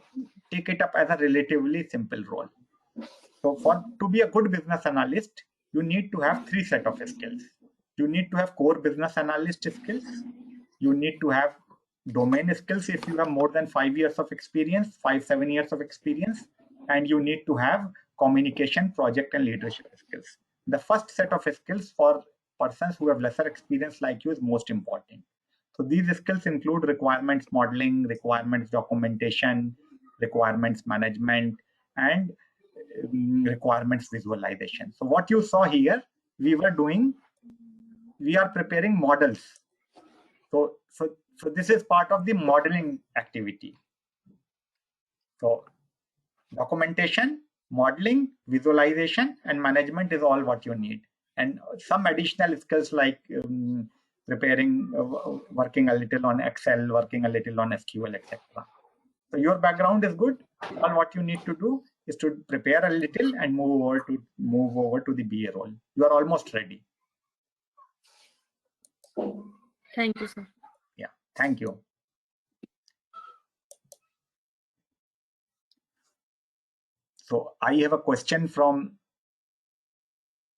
take it up as a relatively simple role. So to be a good business analyst, you need to have 3 sets of skills. You need to have core business analyst skills. You need to have domain skills if you have more than 5 years of experience, 5-7 years of experience, and you need to have communication, project, and leadership skills. The first set of skills for persons who have lesser experience like you is most important. So these skills include requirements modeling, requirements documentation, requirements management, and requirements visualization. So what you saw here, we are preparing models. So this is part of the modeling activity. So documentation, modeling, visualization, and management is all what you need. And some additional skills like preparing, working a little on Excel, working a little on SQL, etc. So your background is good. All what you need to do is to prepare a little and move over to the BA role. You are almost ready. Thank you, sir. Yeah, thank you. So I have a question from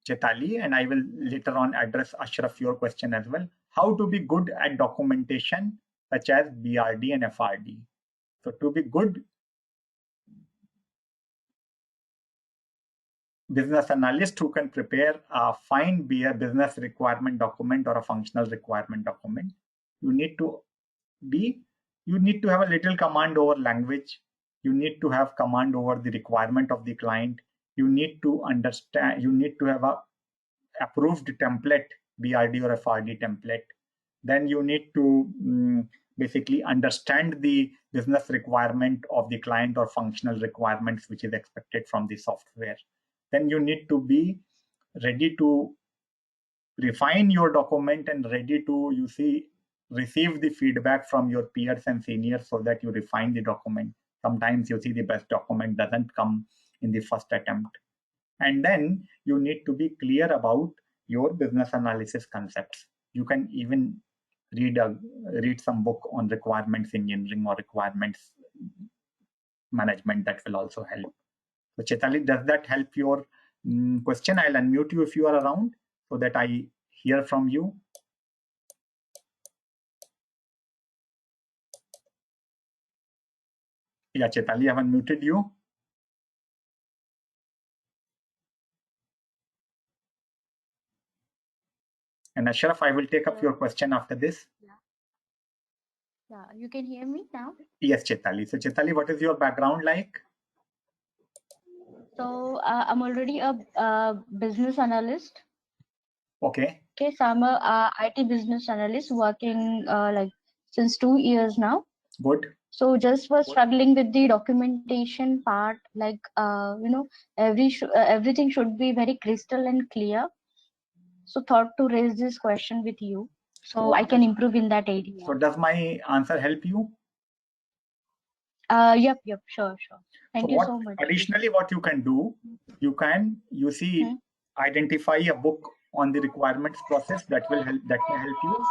Chetali, and I will later on address Ashraf your question as well. How to be good at documentation such as BRD and FRD? So to be good business analyst who can prepare a fine business requirement document or a functional requirement document, you need to have a little command over language. You need to have command over the requirement of the client. You need to understand, you need to have a approved template, BRD or FRD template. Then you need to basically understand the business requirement of the client or functional requirements which is expected from the software. Then you need to be ready to refine your document and ready to, receive the feedback from your peers and seniors so that you refine the document. Sometimes you see the best document doesn't come in the first attempt. And then you need to be clear about your business analysis concepts. You can even read some book on requirements engineering or requirements management. That will also help. So Chetali, does that help your question? I'll unmute you if you are around so that I hear from you. Yeah, Chetali, I have unmuted you. And Ashraf, I will take up your question after this. Yeah, you can hear me now? Yes, Chetali. So Chetali, what is your background like? So I'm already a business analyst. Okay. Okay, so I'm a IT business analyst working like since 2 years now. Good. So just was struggling with the documentation part, like everything should be very crystal and clear. So thought to raise this question with you, so I can improve in that area. So does my answer help you? Yep, sure. Thank you so much. Additionally, what you can do, identify a book on the requirements process that may help you,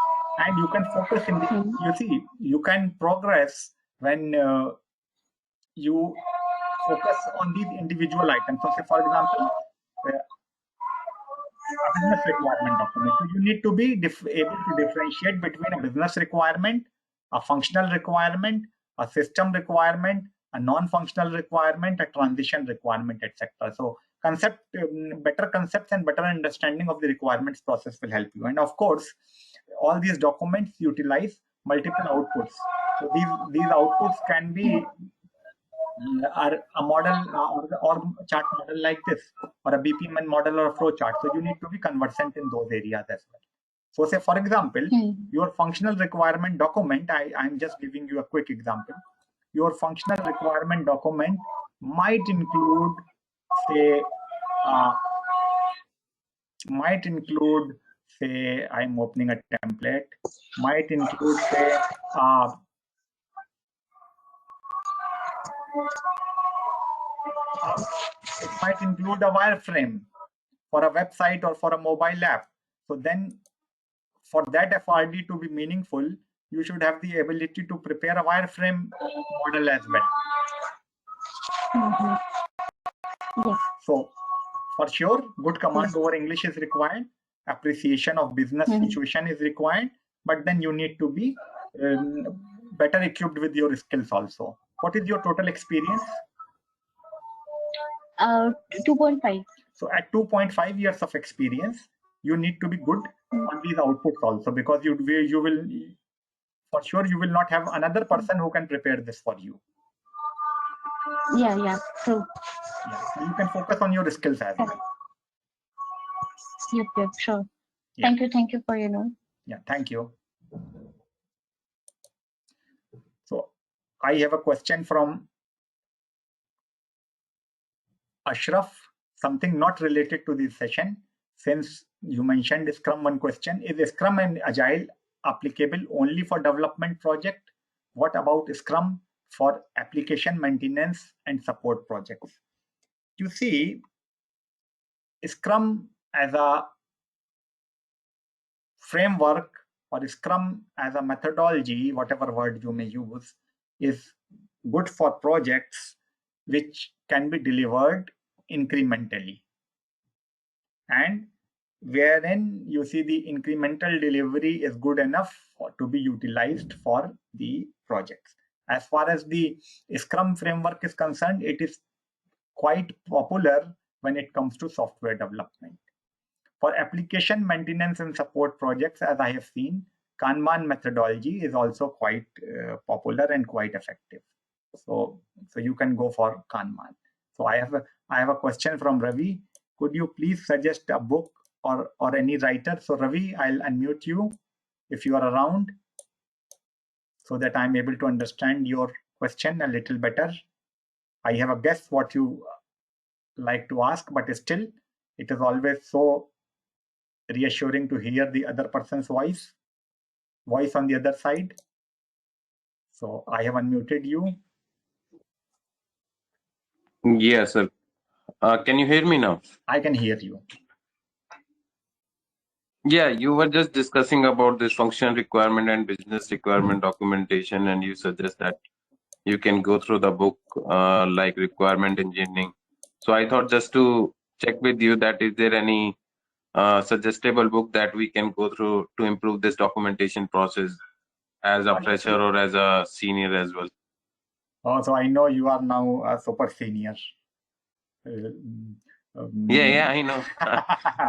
and you can focus in the, you can progress when you focus on these individual items. So say, for example, a business requirement document. So you need to be able to differentiate between a business requirement, a functional requirement, a system requirement, a non-functional requirement, a transition requirement, etc. So better concepts and better understanding of the requirements process will help you. And of course, all these documents utilize multiple outputs. So these outputs can be a model or chart model like this, or a BPMN model or a flowchart. So you need to be conversant in those areas as well. So say, for example, your functional requirement document, I'm just giving you a quick example. Your functional requirement document might include, say, I'm opening a template, might include, say, it might include a wireframe for a website or for a mobile app. So then for that FRD to be meaningful, you should have the ability to prepare a wireframe model as well. Yes. So for sure, good command over English is required. Appreciation of business situation is required, but then you need to be better equipped with your skills also. What is your total experience? 2.5. So at 2.5 years of experience, you need to be good on these outputs also, because you will for sure you will not have another person who can prepare this for you. Yeah, true. Yeah, so you can focus on your skills as well. Yep, sure. Yeah. Thank you for your note. Yeah, thank you. So I have a question from Ashraf, something not related to this session. Since you mentioned Scrum, one question: is Scrum and Agile applicable only for development project? What about Scrum for application maintenance and support projects? You see, Scrum as a framework or Scrum as a methodology, whatever word you may use, is good for projects which can be delivered incrementally, and wherein you see the incremental delivery is good enough to be utilized for the projects. As far as the Scrum framework is concerned, it is quite popular when it comes to software development. For application maintenance and support projects, as I have seen, Kanban methodology is also quite popular and quite effective. So you can go for Kanban. So I have a question from Ravi. Could you please suggest a book or any writer? So Ravi, I'll unmute you if you are around, so that I'm able to understand your question a little better. I have a guess what you like to ask, but still, it is always so reassuring to hear the other person's voice on the other side. So I have unmuted you. Yes, sir. Can you hear me now? I can hear you. Yeah, you were just discussing about this function requirement and business requirement documentation, and you suggest that you can go through the book like requirement engineering. So I thought just to check with you that is there any suggestible book that we can go through to improve this documentation process as a fresher or as a senior as well? Oh, so I know you are now a super senior. Yeah, I know.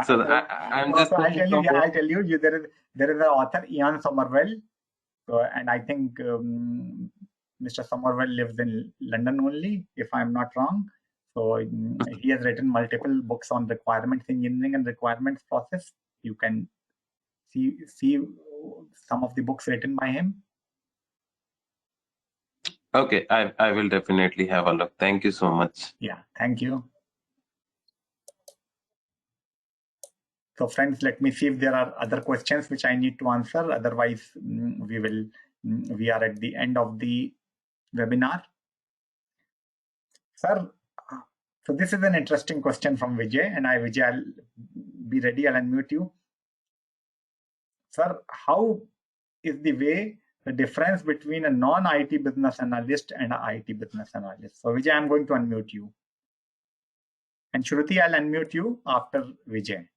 So I'm just. So I'll tell you. There is an author, Ian Somerville, and I think Mr. Somerville lives in London only, if I'm not wrong. So he has written multiple books on requirements engineering and requirements process. You can see some of the books written by him. Okay, I will definitely have a look. Thank you so much. Yeah, thank you. So friends, let me see if there are other questions which I need to answer. Otherwise, we are at the end of the webinar. Sir, so this is an interesting question from Vijay, and Vijay, I'll be ready. I'll unmute you. Sir, how is the difference between a non-IT business analyst and an IT business analyst? So Vijay, I'm going to unmute you. And Shruti, I'll unmute you after Vijay.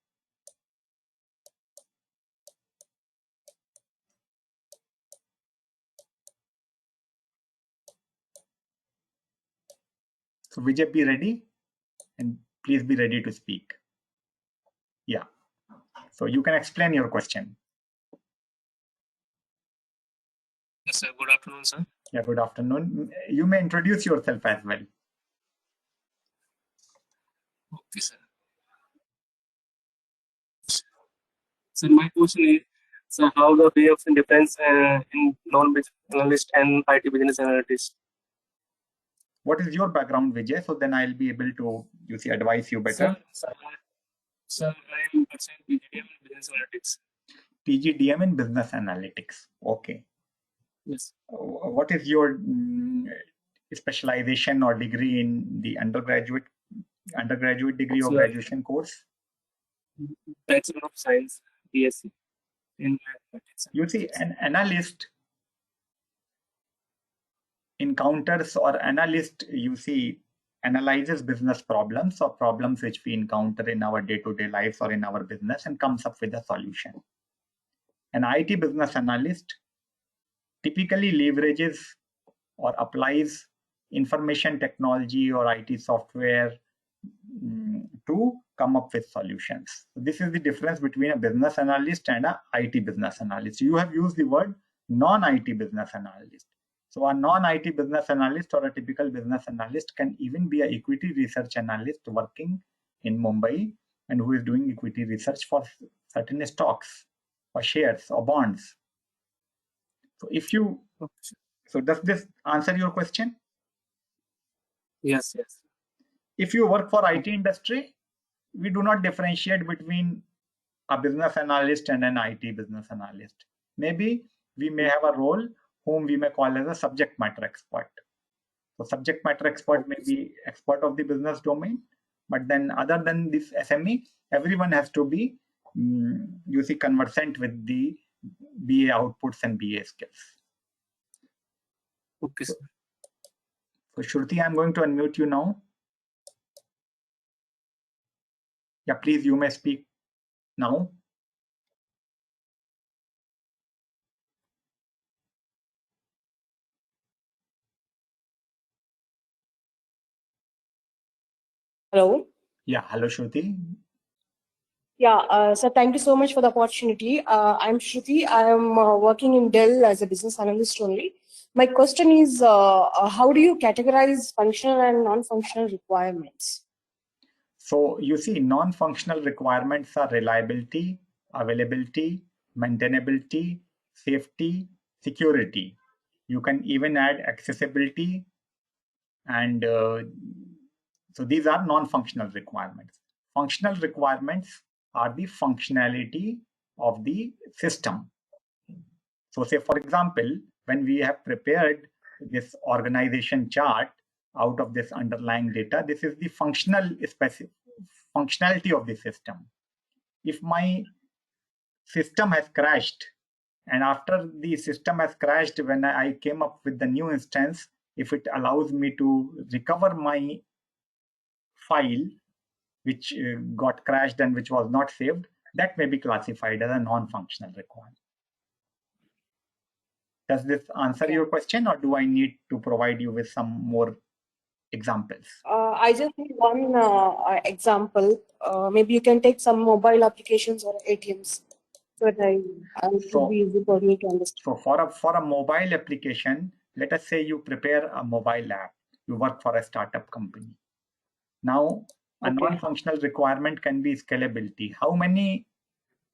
So Vijay, be ready, and please be ready to speak. Yeah. So you can explain your question. Yes, sir. Good afternoon, sir. Yeah, good afternoon. You may introduce yourself as well. Okay, sir. So my question is, so how the way of difference in non-business analyst and IT business analyst? What is your background, Vijay? So then I'll be able to, advise you better. Sir, I am pursuing PGDM in business analytics. PGDM in business analytics. Okay. Yes. What is your specialization or degree in the undergraduate degree or graduation course? Bachelor of Science, BSc in mathematics. You see, an analyst encounters, or analyst, you see, analyzes business problems or problems which we encounter in our day-to-day lives or in our business and comes up with a solution. An IT business analyst typically leverages or applies information technology or IT software to come up with solutions. This is the difference between a business analyst and a IT business analyst. You have used the word non-IT business analyst. So a non-IT business analyst or a typical business analyst can even be an equity research analyst working in Mumbai and who is doing equity research for certain stocks or shares or bonds. So if you, so does this answer your question? Yes, yes. If you work for IT industry, we do not differentiate between a business analyst and an IT business analyst. Maybe we may have a role whom we may call as a subject matter expert. So subject matter expert may be expert of the business domain, but then other than this SME, everyone has to be, you see, conversant with the BA outputs and BA skills. Okay, sir. So Shruti, I'm going to unmute you now. Yeah, please, you may speak now. Hello. Yeah, hello, Shruti. Yeah, so thank you so much for the opportunity. I'm Shruti. I am working in Dell as a business analyst only. My question is, how do you categorize functional and non-functional requirements? So you see, non-functional requirements are reliability, availability, maintainability, safety, security. You can even add accessibility, and so these are non-functional requirements. Functional requirements are the functionality of the system. So say, for example, when we have prepared this organization chart out of this underlying data, this is the functionality of the system. If my system has crashed, and after the system has crashed, when I came up with the new instance, if it allows me to recover my file which got crashed and which was not saved, that may be classified as a non-functional requirement. Does this answer your question, or do I need to provide you with some more examples? I just need one example. Maybe you can take some mobile applications or ATMs, so that it will be easy for me to understand. So for a mobile application, let us say you prepare a mobile app. You work for a startup company. Now, a non-functional requirement can be scalability. How many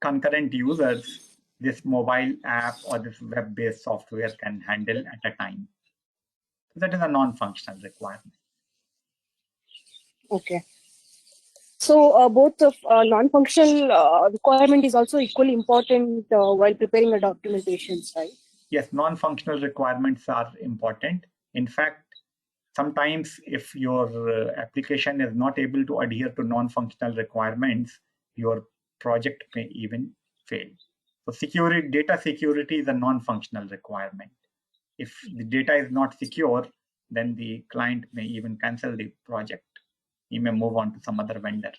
concurrent users this mobile app or this web-based software can handle at a time? So that is a non-functional requirement. Okay. So both of non-functional requirement is also equally important while preparing a documentations, right? Yes, non-functional requirements are important. In fact, sometimes if your application is not able to adhere to non-functional requirements, your project may even fail. So data security is a non-functional requirement. If the data is not secure, then the client may even cancel the project. He may move on to some other vendor.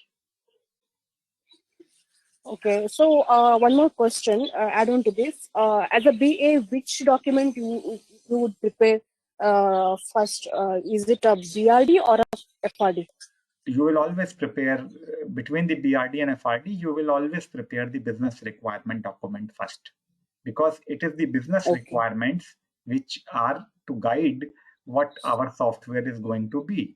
Okay, so one more question, add on to this. As a BA, which document you would prepare first? Is it a BRD or a FRD? You will always prepare, between the BRD and FRD, you will always prepare the business requirement document first, because it is the business requirements which are to guide what our software is going to be.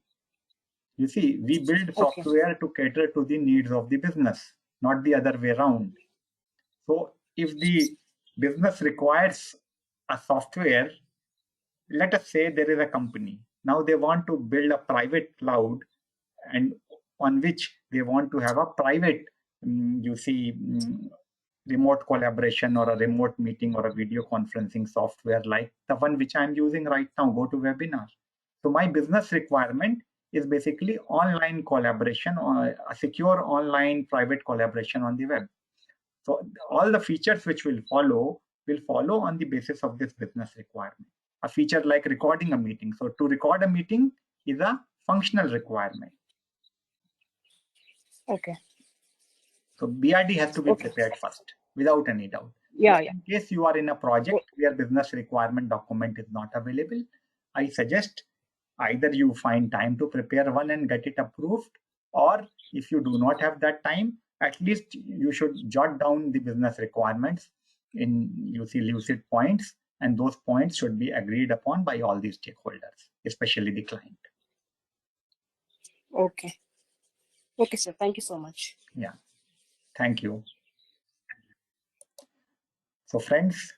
You see, we build software to cater to the needs of the business, not the other way around. So if the business requires a software, let us say there is a company. Now they want to build a private cloud, and on which they want to have a private, remote collaboration or a remote meeting or a video conferencing software like the one which I'm using right now, GoToWebinar. So my business requirement is basically online collaboration or a secure online private collaboration on the web. So all the features which will follow on the basis of this business requirement. A feature like recording a meeting. So to record a meeting is a functional requirement. Okay. So BRD has to be prepared first, without any doubt. Yeah, so in case you are in a project where business requirement document is not available, I suggest either you find time to prepare one and get it approved, or if you do not have that time, at least you should jot down the business requirements in lucid points, and those points should be agreed upon by all the stakeholders, especially the client. Okay. Okay, sir. Thank you so much. Yeah. Thank you. So friends,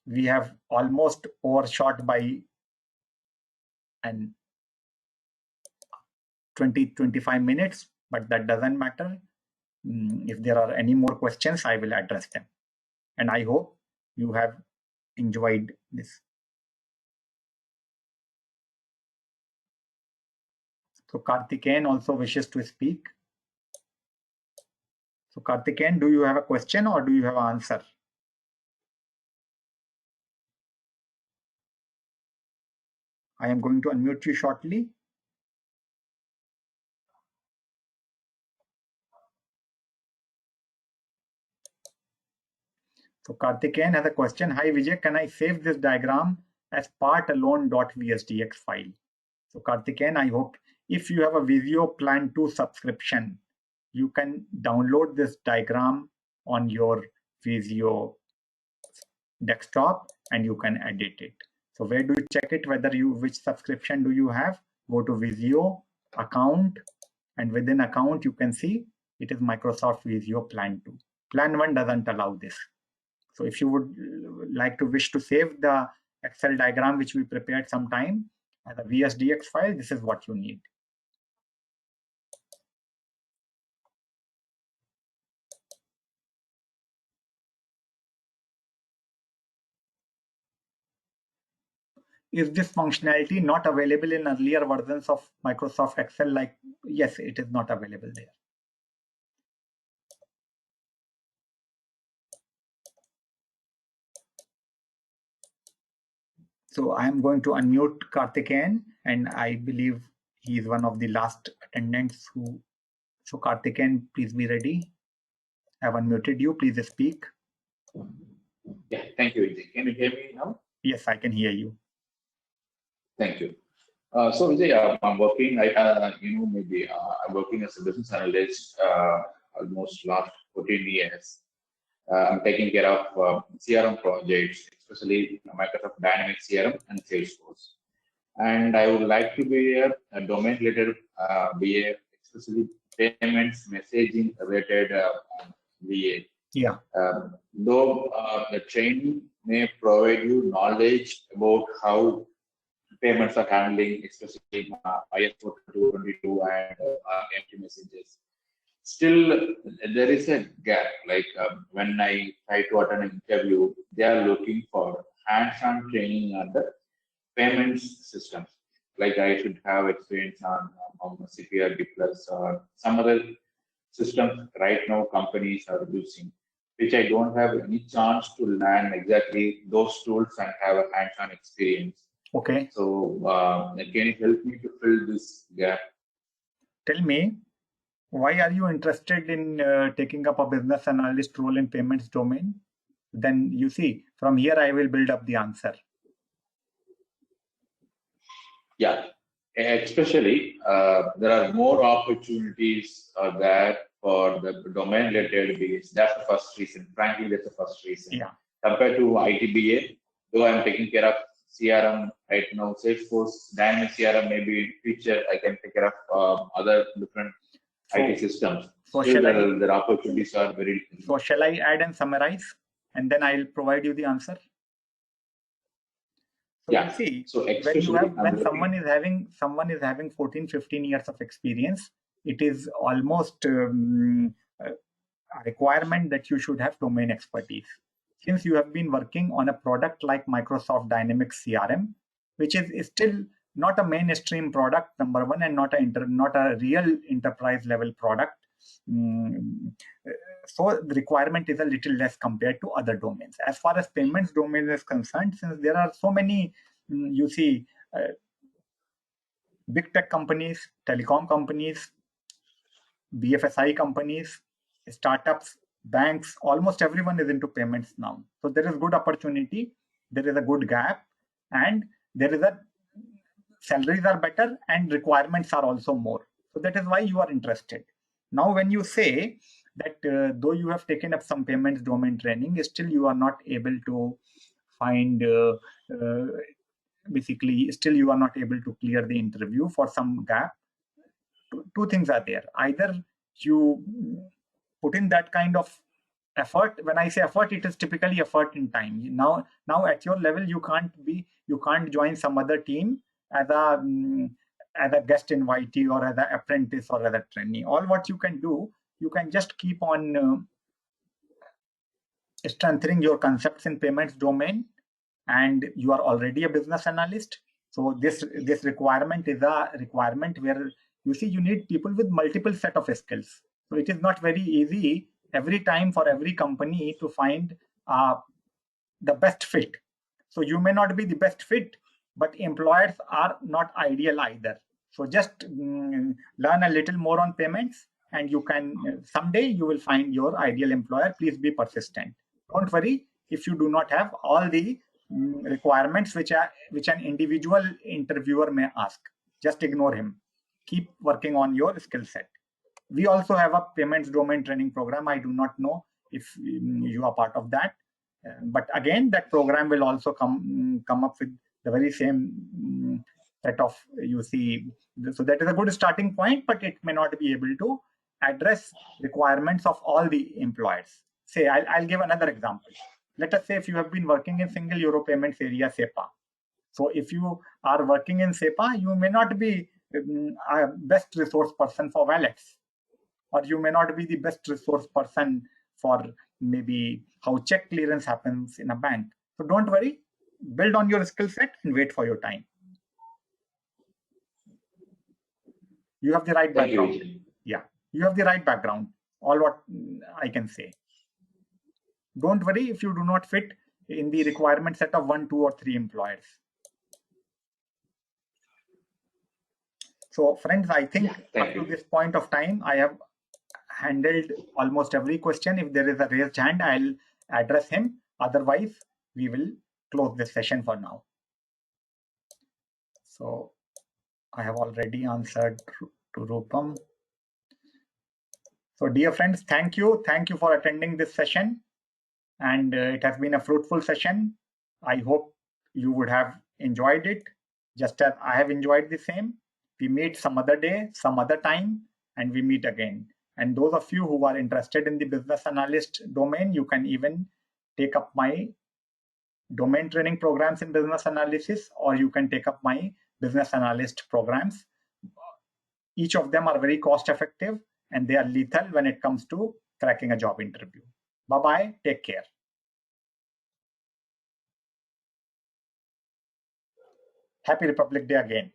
we have almost overshot by 20-25 minutes, but that doesn't matter. If there are any more questions, I will address them. And I hope you have enjoyed this. So Karthikeyan also wishes to speak. So Karthikeyan, do you have a question or do you have an answer? I am going to unmute you shortly. So Karthikeyan has a question. Hi Vijay, can I save this diagram as part alone.vsdx file? So Karthikeyan, I hope if you have a Visio Plan 2 subscription, you can download this diagram on your Visio desktop and you can edit it. So where do you check it? Which subscription do you have? Go to Visio, account, and within account you can see it is Microsoft Visio Plan 2. Plan 1 doesn't allow this. So if you would wish to save the Excel diagram which we prepared sometime as a VSDX file, this is what you need. Is this functionality not available in earlier versions of Microsoft Excel? Yes, it is not available there. So I am going to unmute Karthikeyan, and I believe he is one of the last attendants who. So Karthikeyan, please be ready. I have unmuted you. Please speak. Yeah, thank you, Vijay. Can you hear me now? Yes, I can hear you. Thank you. So Vijay, I'm working. I'm working as a business analyst almost last 14 years. I'm taking care of CRM projects, especially Microsoft Dynamics CRM and Salesforce. And I would like to be a domain-related BA, especially payments, messaging related BA. Yeah. Though the training may provide you knowledge about how payments are handling, especially IS-422 and empty messages. Still, there is a gap. When I try to attend an interview, they are looking for hands-on training on the payments systems. Like I should have experience on CPRD Plus or some other systems right now companies are using, which I don't have any chance to learn exactly those tools and have a hands-on experience. Okay. So can you help me to fill this gap? Tell me, why are you interested in taking up a business analyst role in payments domain? Then you see, from here I will build up the answer. Yeah, especially there are more opportunities there for the domain-related BAs. That's the first reason. Frankly, that's the first reason. Yeah. Compared to ITBA, though I'm taking care of CRM right now, Salesforce, Dynamics CRM, maybe in future I can take care of other different IT systems. So still the opportunities are very different. So shall I add and summarize, and then I'll provide you the answer? So yeah. You see, so when someone is having 14-15 years of experience, it is almost a requirement that you should have domain expertise. Since you have been working on a product like Microsoft Dynamics CRM, which is still not a mainstream product, number one, and not a real enterprise level product. So the requirement is a little less compared to other domains. As far as payments domain is concerned, since there are so many, you see, big tech companies, telecom companies, BFSI companies, startups, banks, almost everyone is into payments now. So there is good opportunity, there is a good gap, and there is a salaries are better and requirements are also more. So that is why you are interested. Now, when you say that though you have taken up some payments domain training, still you are not able to find, basically, still you are not able to clear the interview for some gap. Two things are there. Either you put in that kind of effort. When I say effort, it is typically effort in time. Now at your level, you can't join some other team as a guest invitee or as an apprentice or as a trainee. All what you can do, you can just keep on strengthening your concepts in payments domain, and you are already a business analyst. So this requirement is a requirement where you see you need people with multiple set of skills. So it is not very easy every time for every company to find the best fit. So you may not be the best fit, but employers are not ideal either. So just learn a little more on payments, and you can someday you will find your ideal employer. Please be persistent. Don't worry if you do not have all the requirements which an individual interviewer may ask. Just ignore him. Keep working on your skill set. We also have a payments domain training program. I do not know if you are part of that, but again, that program will also come up with the very same set of, you see. So that is a good starting point, but it may not be able to address requirements of all the employers. Say, I'll give another example. Let us say if you have been working in single euro payments area, SEPA. So if you are working in SEPA, you may not be a best resource person for wallets, or you may not be the best resource person for maybe how check clearance happens in a bank. So don't worry, build on your skill set and wait for your time. You have the right background. Yeah, you have the right background. All what I can say. Don't worry if you do not fit in the requirement set of 1, 2, or 3 employers. So friends, I think up to this point of time, I have handled almost every question. If there is a raised hand, I'll address him. Otherwise, we will close this session for now. So I have already answered to Rupam. So dear friends, thank you. Thank you for attending this session. And it has been a fruitful session. I hope you would have enjoyed it, just as I have enjoyed the same. We meet some other day, some other time, and we meet again. And those of you who are interested in the business analyst domain, you can even take up my domain training programs in business analysis, or you can take up my business analyst programs. Each of them are very cost effective, and they are lethal when it comes to cracking a job interview. Bye-bye. Take care. Happy Republic Day again.